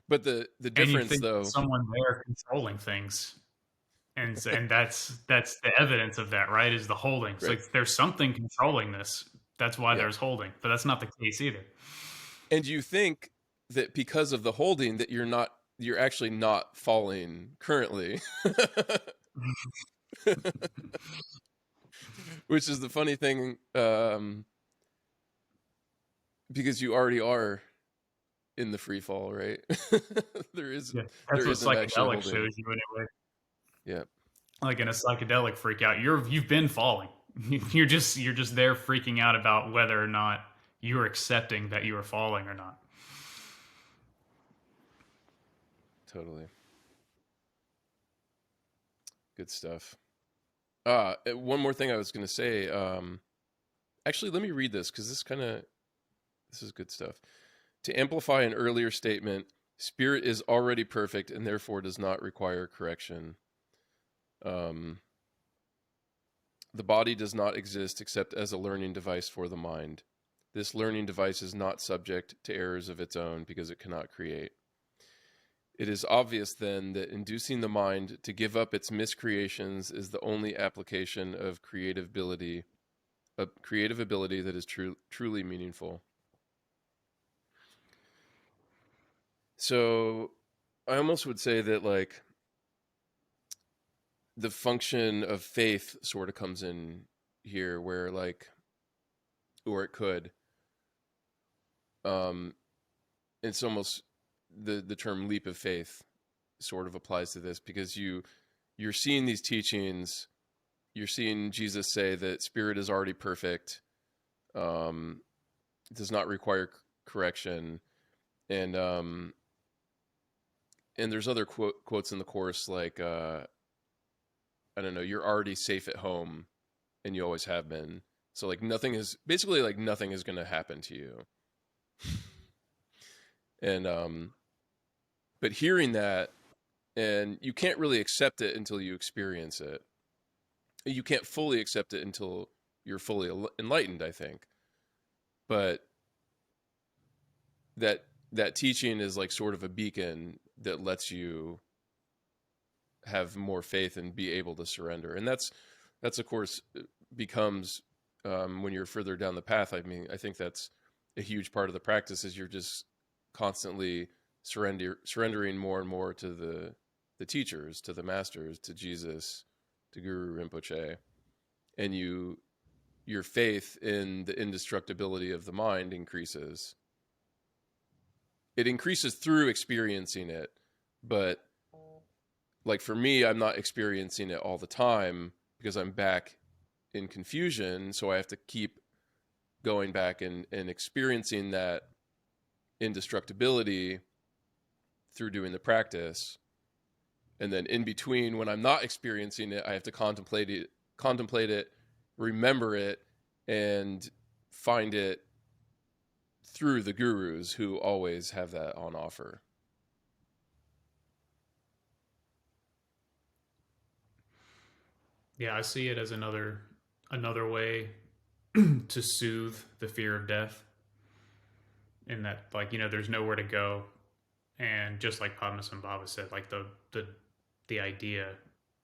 A: But the
B: And you
A: difference
B: think
A: though,
B: someone there controlling things. And that's the evidence of that, right? Is the holding. It's
A: right?
B: like there's something controlling this. That's why
A: Yeah,
B: there's holding. But that's not the case either.
A: and you think that because of the holding that you're actually not falling currently, which is the funny thing, because you already are in the free fall, right? there is
B: Yeah. That's
A: there
B: what
A: isn't actually
B: psychedelic
A: holding.
B: shows you anyway.
A: Yeah,
B: Like in a psychedelic freak out, you've been falling. You're just there freaking out about whether or not you're accepting that you are falling or not.
A: totally. Good stuff. One more thing I was going to say. Actually, let me read this because this is good stuff. To amplify an earlier statement, spirit is already perfect and therefore does not require correction. Um, the body does not exist except as a learning device for the mind. This learning device is not subject to errors of its own because it cannot create. It is obvious then that inducing the mind to give up its miscreations is the only application of creative ability, a creative ability that is truly meaningful. So I almost would say that like the function of faith sort of comes in here where like or it could um it's almost the term leap of faith sort of applies to this, because you're seeing these teachings, you're seeing Jesus say that spirit is already perfect, does not require correction, and there's other quotes in the course like I don't know, you're already safe at home, and you always have been. So like nothing is going to happen to you. And but hearing that, and you can't really accept it until you experience it. You can't fully accept it until you're fully enlightened, I think. But that teaching is like sort of a beacon that lets you have more faith and be able to surrender. And that's of course becomes when you're further down the path. I mean, I think that's a huge part of the practice, is you're just constantly surrendering more and more to the teachers, to the masters, to Jesus, to Guru Rinpoche, and your faith in the indestructibility of the mind increases. It increases through experiencing it, but like for me, I'm not experiencing it all the time because I'm back in confusion, so I have to keep going back and experiencing that indestructibility through doing the practice. And then in between, when I'm not experiencing it, I have to contemplate it, remember it, and find it through the gurus who always have that on offer.
B: Yeah, I see it as another way to soothe the fear of death. In that, like, there's nowhere to go, and just like Padmasambhava said, like the idea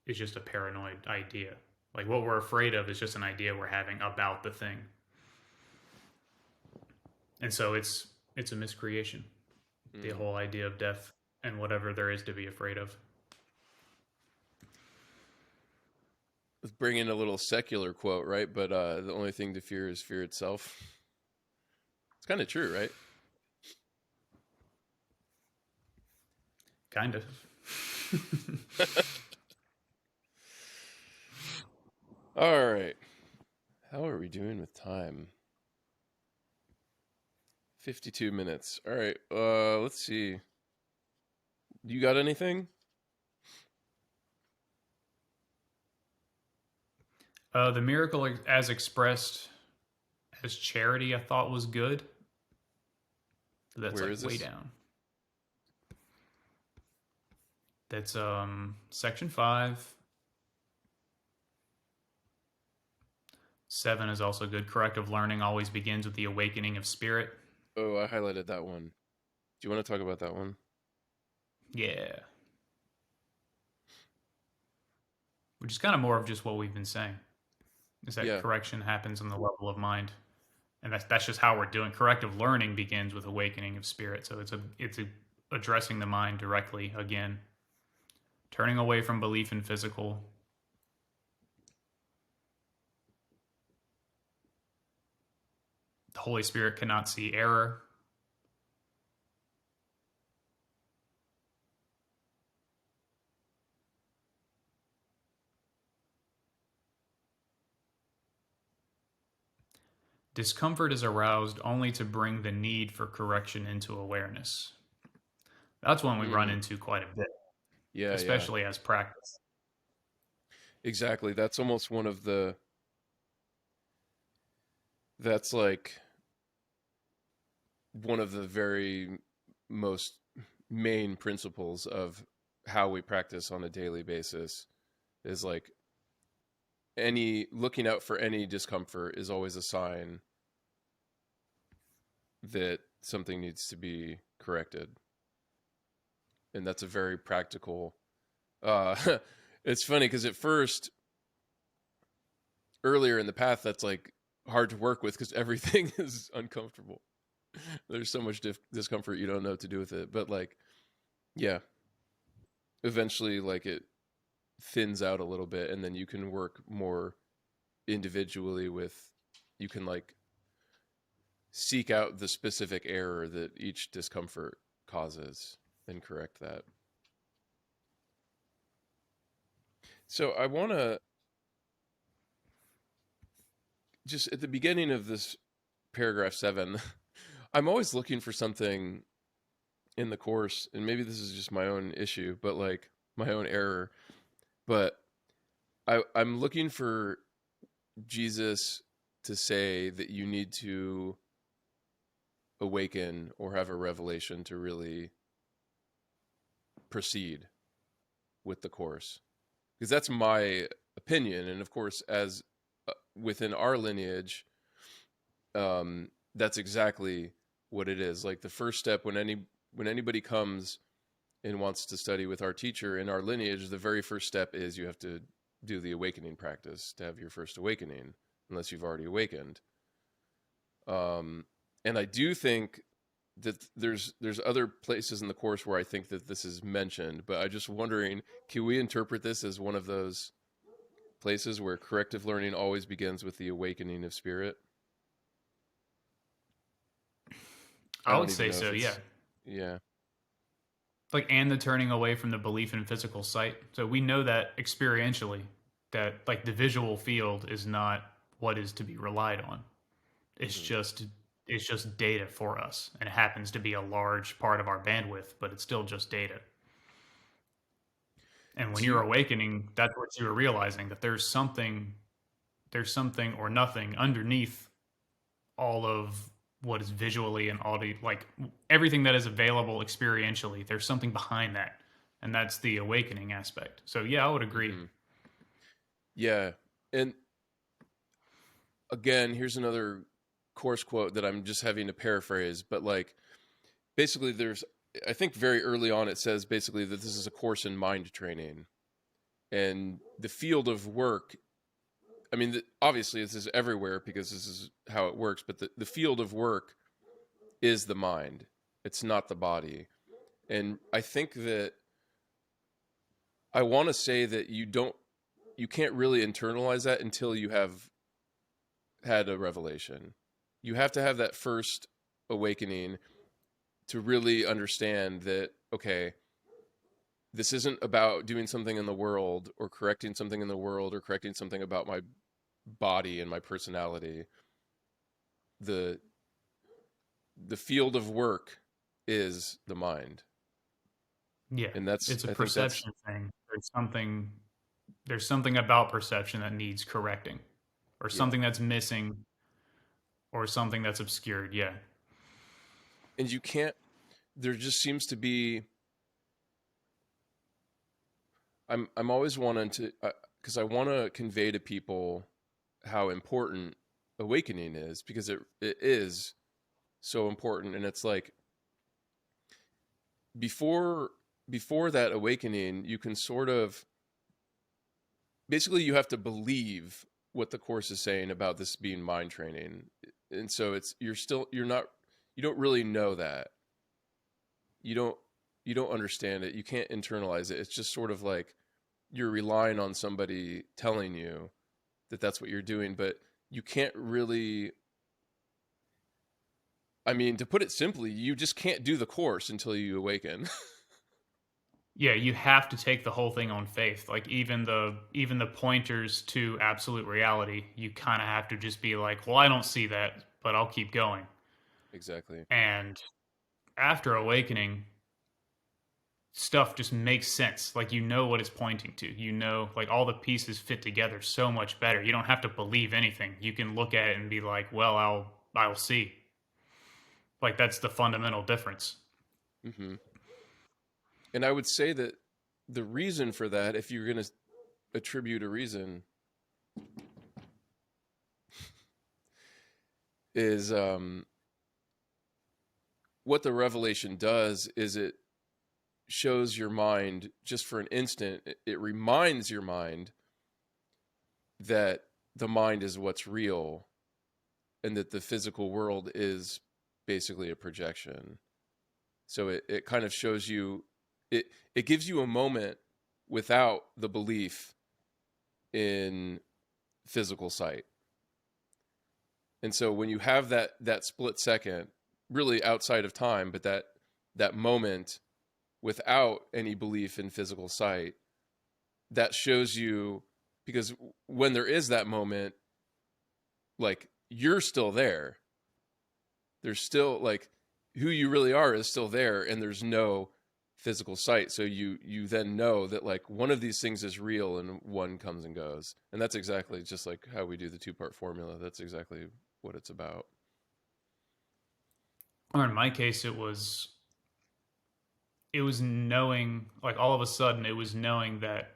B: is just a paranoid idea. Like what we're afraid of is just an idea we're having about the thing, and so it's a miscreation. The whole idea of death and whatever there is to be afraid of.
A: Let's bring in a little secular quote, right? But the only thing to fear is fear itself. It's kind of true, right?
B: Kind of.
A: All right. How are we doing with time? 52 minutes. All right. Let's see. You got anything?
B: The miracle as expressed as charity, I thought was good. That's
A: Where
B: like
A: is
B: way
A: this?
B: down. That's section 5. 7 is also good. Corrective learning always begins with the awakening of spirit.
A: Oh, I highlighted that one. Do you want to talk about that one?
B: Yeah. Which is kind of more of just what we've been saying. Is that
A: Yeah.
B: correction happens on the level of mind. And that's just how we're doing. Corrective learning begins with awakening of spirit. So it's addressing the mind directly again. Turning away from belief in physical. The Holy Spirit cannot see error. Discomfort is aroused only to bring the need for correction into awareness. That's one we run into quite a bit,
A: Yeah, yeah.
B: especially as practice.
A: Exactly. That's almost that's like one of the very most main principles of how we practice on a daily basis, is like looking out for any discomfort is always a sign that something needs to be corrected. And that's a very practical it's funny because at first, earlier in the path, that's like hard to work with because everything is uncomfortable. There's so much discomfort, you don't know what to do with it. But like, yeah, eventually like it thins out a little bit, and then you can work more individually with, you can like seek out the specific error that each discomfort causes and correct that. So I want to just at the beginning of this paragraph 7, I'm always looking for something in the course, and maybe this is just my own issue, but like my own error, but I'm looking for Jesus to say that you need to awaken or have a revelation to really proceed with the course, because that's my opinion. And of course, as within our lineage, that's exactly what it is. Like the first step when anybody comes and wants to study with our teacher in our lineage, the very first step is you have to do the awakening practice to have your first awakening, unless you've already awakened. And I do think that there's other places in the course where I think that this is mentioned, but I'm just wondering, can we interpret this as one of those places where corrective learning always begins with the awakening of spirit? I
B: I
A: don't
B: would
A: even
B: say
A: know if
B: so, yeah.
A: it's, yeah.
B: Like, and the turning away from the belief in physical sight. So we know that experientially, that like the visual field is not what is to be relied on. It's
A: Mm-hmm.
B: just it's just data for us, and it happens to be a large part of our bandwidth, but it's still just data. And when
A: Do
B: you're
A: you,
B: awakening, that's what you're realizing, that there's something or nothing underneath all of what is visually and audio, like everything that is available experientially. There's something behind that, and that's the awakening aspect. So yeah, I would agree.
A: mm-hmm. Yeah. And again, here's another course quote that I'm just having to paraphrase, but like basically I think very early on it says basically that this is a course in mind training. And the field of work, I mean, obviously this is everywhere because this is how it works, but the field of work is the mind. It's not the body. And I think that I want to say that you can't really internalize that until you have had a revelation. You have to have that first awakening to really understand that, okay, this isn't about doing something in the world or correcting something in the world or correcting something about my body and my personality. The the field of work is the mind.
B: Yeah,
A: And that's
B: it's a
A: I think that's
B: perception thing. There's something about perception that needs correcting, or
A: yeah.
B: something that's missing, or something that's obscured. Yeah.
A: And you can't there just seems to be I'm always wanting to because I want to convey to people how important awakening is, because it is so important. And it's like before before that awakening you can sort of basically you have to believe what the course is saying about this being mind training. And so you're not you don't really know that. You don't you don't understand it. You can't internalize it. It's just sort of like you're relying on somebody telling you that that's what you're doing, but you can't really, I mean, to put it simply, you just can't do the course until you awaken.
B: Yeah, you have to take the whole thing on faith. Like even the pointers to absolute reality, you kind of have to just be like, "Well, I don't see that, but I'll keep going."
A: Exactly.
B: And after awakening, stuff just makes sense. Like you know what it's pointing to. You know, like all the pieces fit together so much better. You don't have to believe anything. You can look at it and be like, "Well, I'll see." Like that's the fundamental difference.
A: Hmm. And I would say that the reason for that, if you're going to attribute a reason, is what the revelation does is it shows your mind just for an instant, it reminds your mind that the mind is what's real and that the physical world is basically a projection. So it kind of shows you it it gives you a moment without the belief in physical sight. And so when you have that split second, really outside of time, but that moment without any belief in physical sight, that shows you, because when there is that moment, like, you're still there. There's still, like, who you really are is still there, and there's no physical sight. So you then know that, like, one of these things is real and one comes and goes. And that's exactly just like how we do the two-part formula. That's exactly what it's about.
B: Or in my case, it was knowing, like, all of a sudden it was knowing that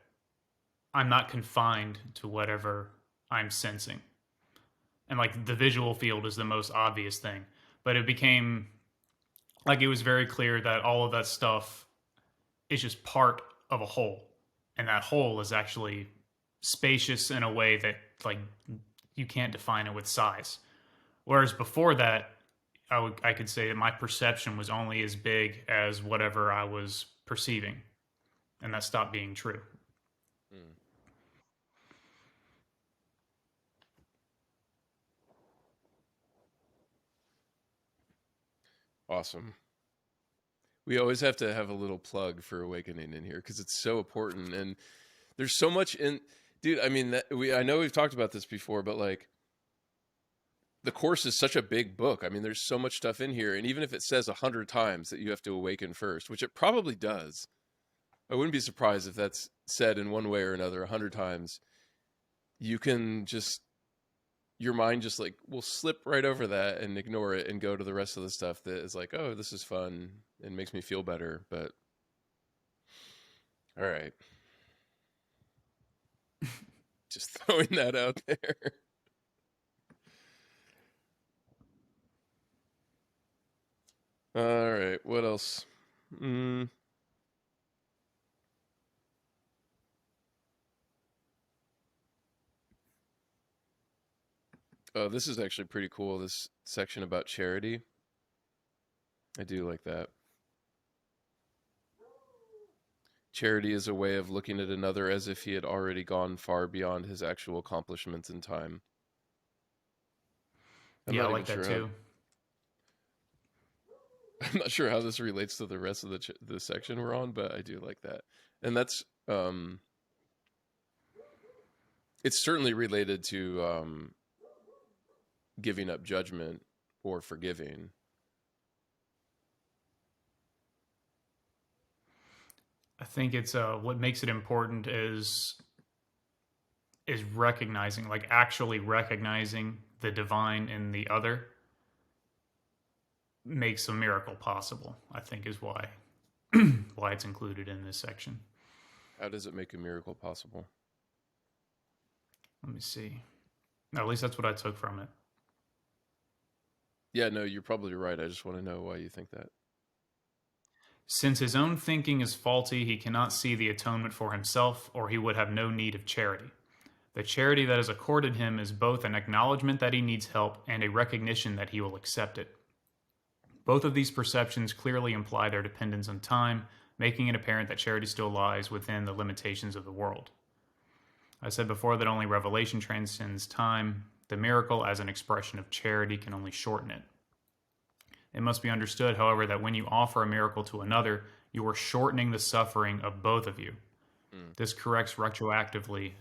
B: I'm not confined to whatever I'm sensing. And like the visual field is the most obvious thing, but it became like it was very clear that all of that stuff is just part of a whole, and that whole is actually spacious in a way that, like, you can't define it with size. Whereas before that, I could say that my perception was only as big as whatever I was perceiving, and that stopped being true.
A: Mm. Awesome. We always have to have a little plug for awakening in here because it's so important, and there's so much in, dude. I mean, I know we've talked about this before, but like, the course is such a big book. I mean, there's so much stuff in here, and even if it says 100 times that you have to awaken first, which it probably does, I wouldn't be surprised if that's said in one way or another 100 times. You can just, your mind just, like, will slip right over that and ignore it and go to the rest of the stuff that is like, oh, this is fun and makes me feel better. But all right, just throwing that out there. All right, what else? Mm. Oh, this is actually pretty cool. This section about charity. I do like that. Charity is a way of looking at another as if he had already gone far beyond his actual accomplishments in time. I'm
B: Yeah, I
A: not even
B: like that
A: sure how
B: too.
A: I'm not sure how this relates to the rest of the section we're on, but I do like that. And that's it's certainly related to giving up judgment or forgiving.
B: I think it's what makes it important is recognizing, like actually recognizing the divine in the other makes a miracle possible. I think is why why it's included in this section.
A: How does it make a miracle possible?
B: Let me see. At least that's what I took from it.
A: Yeah, no, you're probably right. I just want to know why you think that.
B: Since his own thinking is faulty, he cannot see the atonement for himself, or he would have no need of charity. The charity that is accorded him is both an acknowledgement that he needs help and a recognition that he will accept it. Both of these perceptions clearly imply their dependence on time, making it apparent that charity still lies within the limitations of the world. I said before that only revelation transcends time. The miracle, as an expression of charity, can only shorten it. It must be understood, however, that when you offer a miracle to another, you are shortening the suffering of both of you.
A: Mm.
B: This corrects retroactively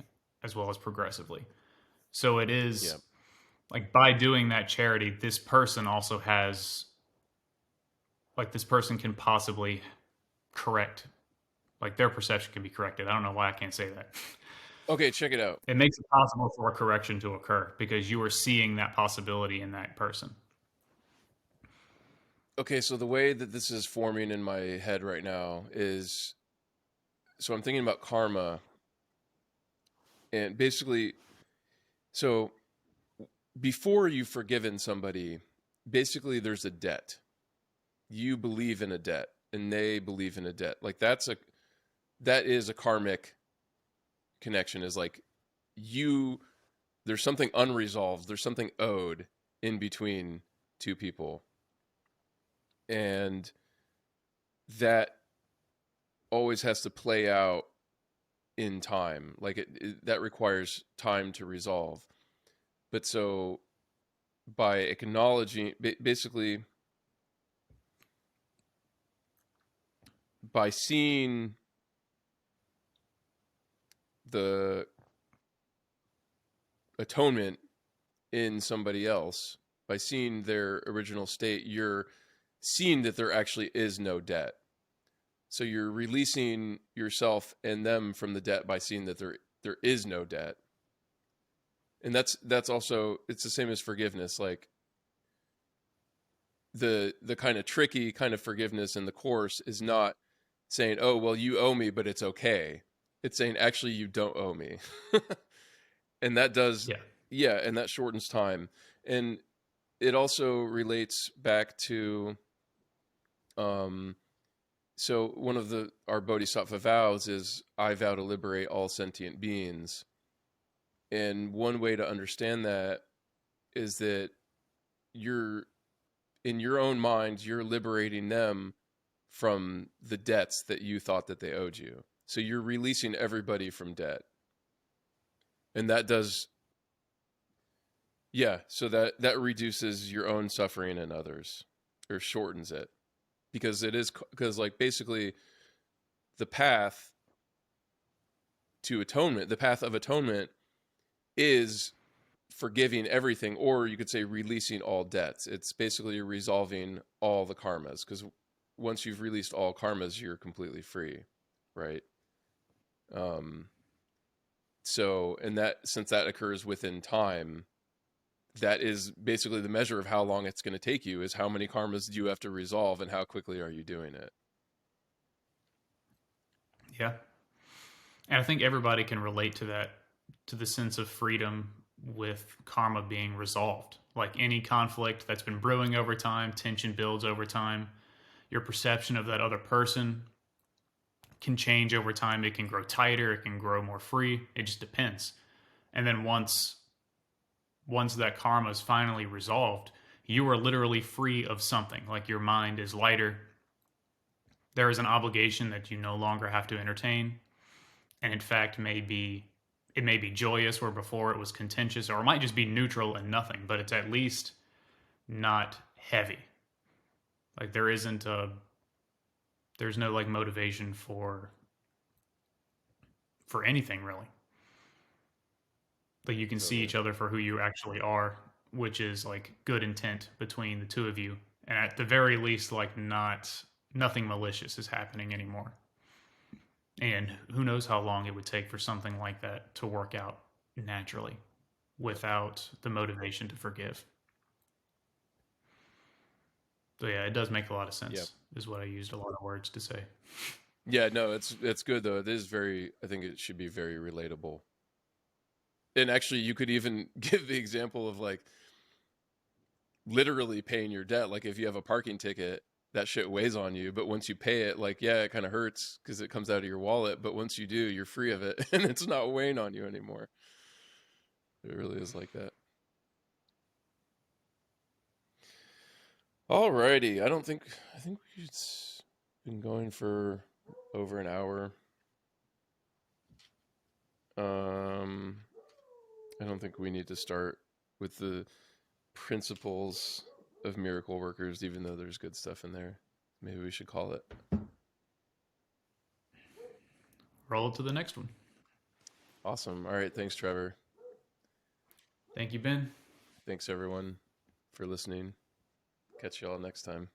B: as well as progressively. So it
A: Yeah.
B: is like, by doing that charity, this person also has, like, this person can possibly correct, like, their perception can be corrected. I don't know why I can't say that.
A: Okay, check it out.
B: It makes it possible for a correction to occur because you are seeing that possibility in that person.
A: Okay, so the way that this is forming in my head right now is, so I'm thinking about karma, and basically, so before you've forgiven somebody, basically there's a debt. You believe in a debt and they believe in a debt. Like, that is a karmic connection, is like, you, there's something unresolved, there's something owed in between two people. And that always has to play out in time. Like, that requires time to resolve. But so by acknowledging, basically, by seeing the atonement in somebody else, by seeing their original state, you're seeing that there actually is no debt. So you're releasing yourself and them from the debt by seeing that there is no debt. And that's also, it's the same as forgiveness. Like the kind of tricky kind of forgiveness in the course is not saying, oh well, you owe me but it's okay. It's saying, actually, you don't owe me. And that does,
B: Yeah.
A: yeah, and that shortens time. And it also relates back to, so one of our bodhisattva vows is, I vow to liberate all sentient beings. And one way to understand that is that you're, in your own mind, you're liberating them from the debts that you thought that they owed you. So you're releasing everybody from debt. And that does, yeah, so that reduces your own suffering and others, or shortens it. Because it is, because like basically the path to atonement, the path of atonement is forgiving everything, or you could say releasing all debts. It's basically resolving all the karmas, because once you've released all karmas, you're completely free, right? So, and that, since that occurs within time, that is basically the measure of how long it's going to take you, is how many karmas do you have to resolve and how quickly are you doing it.
B: Yeah. And I think everybody can relate to that, to the sense of freedom with karma being resolved. Like any conflict that's been brewing over time, tension builds over time. Your perception of that other person can change over time. It can grow tighter, it can grow more free. It just depends. And then once that karma is finally resolved, you are literally free of something. Like your mind is lighter. There is an obligation that you no longer have to entertain. And in fact, it may be joyous where before it was contentious, or it might just be neutral and nothing, but it's at least not heavy. Like there's no like motivation for anything really. Like you can see
A: Totally.
B: each other for who you actually are, which is like good intent between the two of you, and at the very least, like nothing malicious is happening anymore. And who knows how long it would take for something like that to work out naturally without the motivation to forgive. So yeah, it does make a lot of
A: Yeah.
B: sense, is what I used a lot of words to say.
A: Yeah, no, it's good though. It is very, I think it should be very relatable. And actually you could even give the example of like literally paying your debt. Like if you have a parking ticket, that shit weighs on you, but once you pay it, like, yeah, it kind of hurts because it comes out of your wallet, but once you do, you're free of it and it's not weighing on you anymore. It really is like that. Alrighty. I think it's been going for over an hour. Um, I don't think we need to start with the principles of miracle workers, even though there's good stuff in there. Maybe we should call it.
B: Roll to the next one.
A: Awesome. All right. Thanks, Trevor.
B: Thank you, Ben.
A: Thanks, everyone, for listening. Catch you all next time.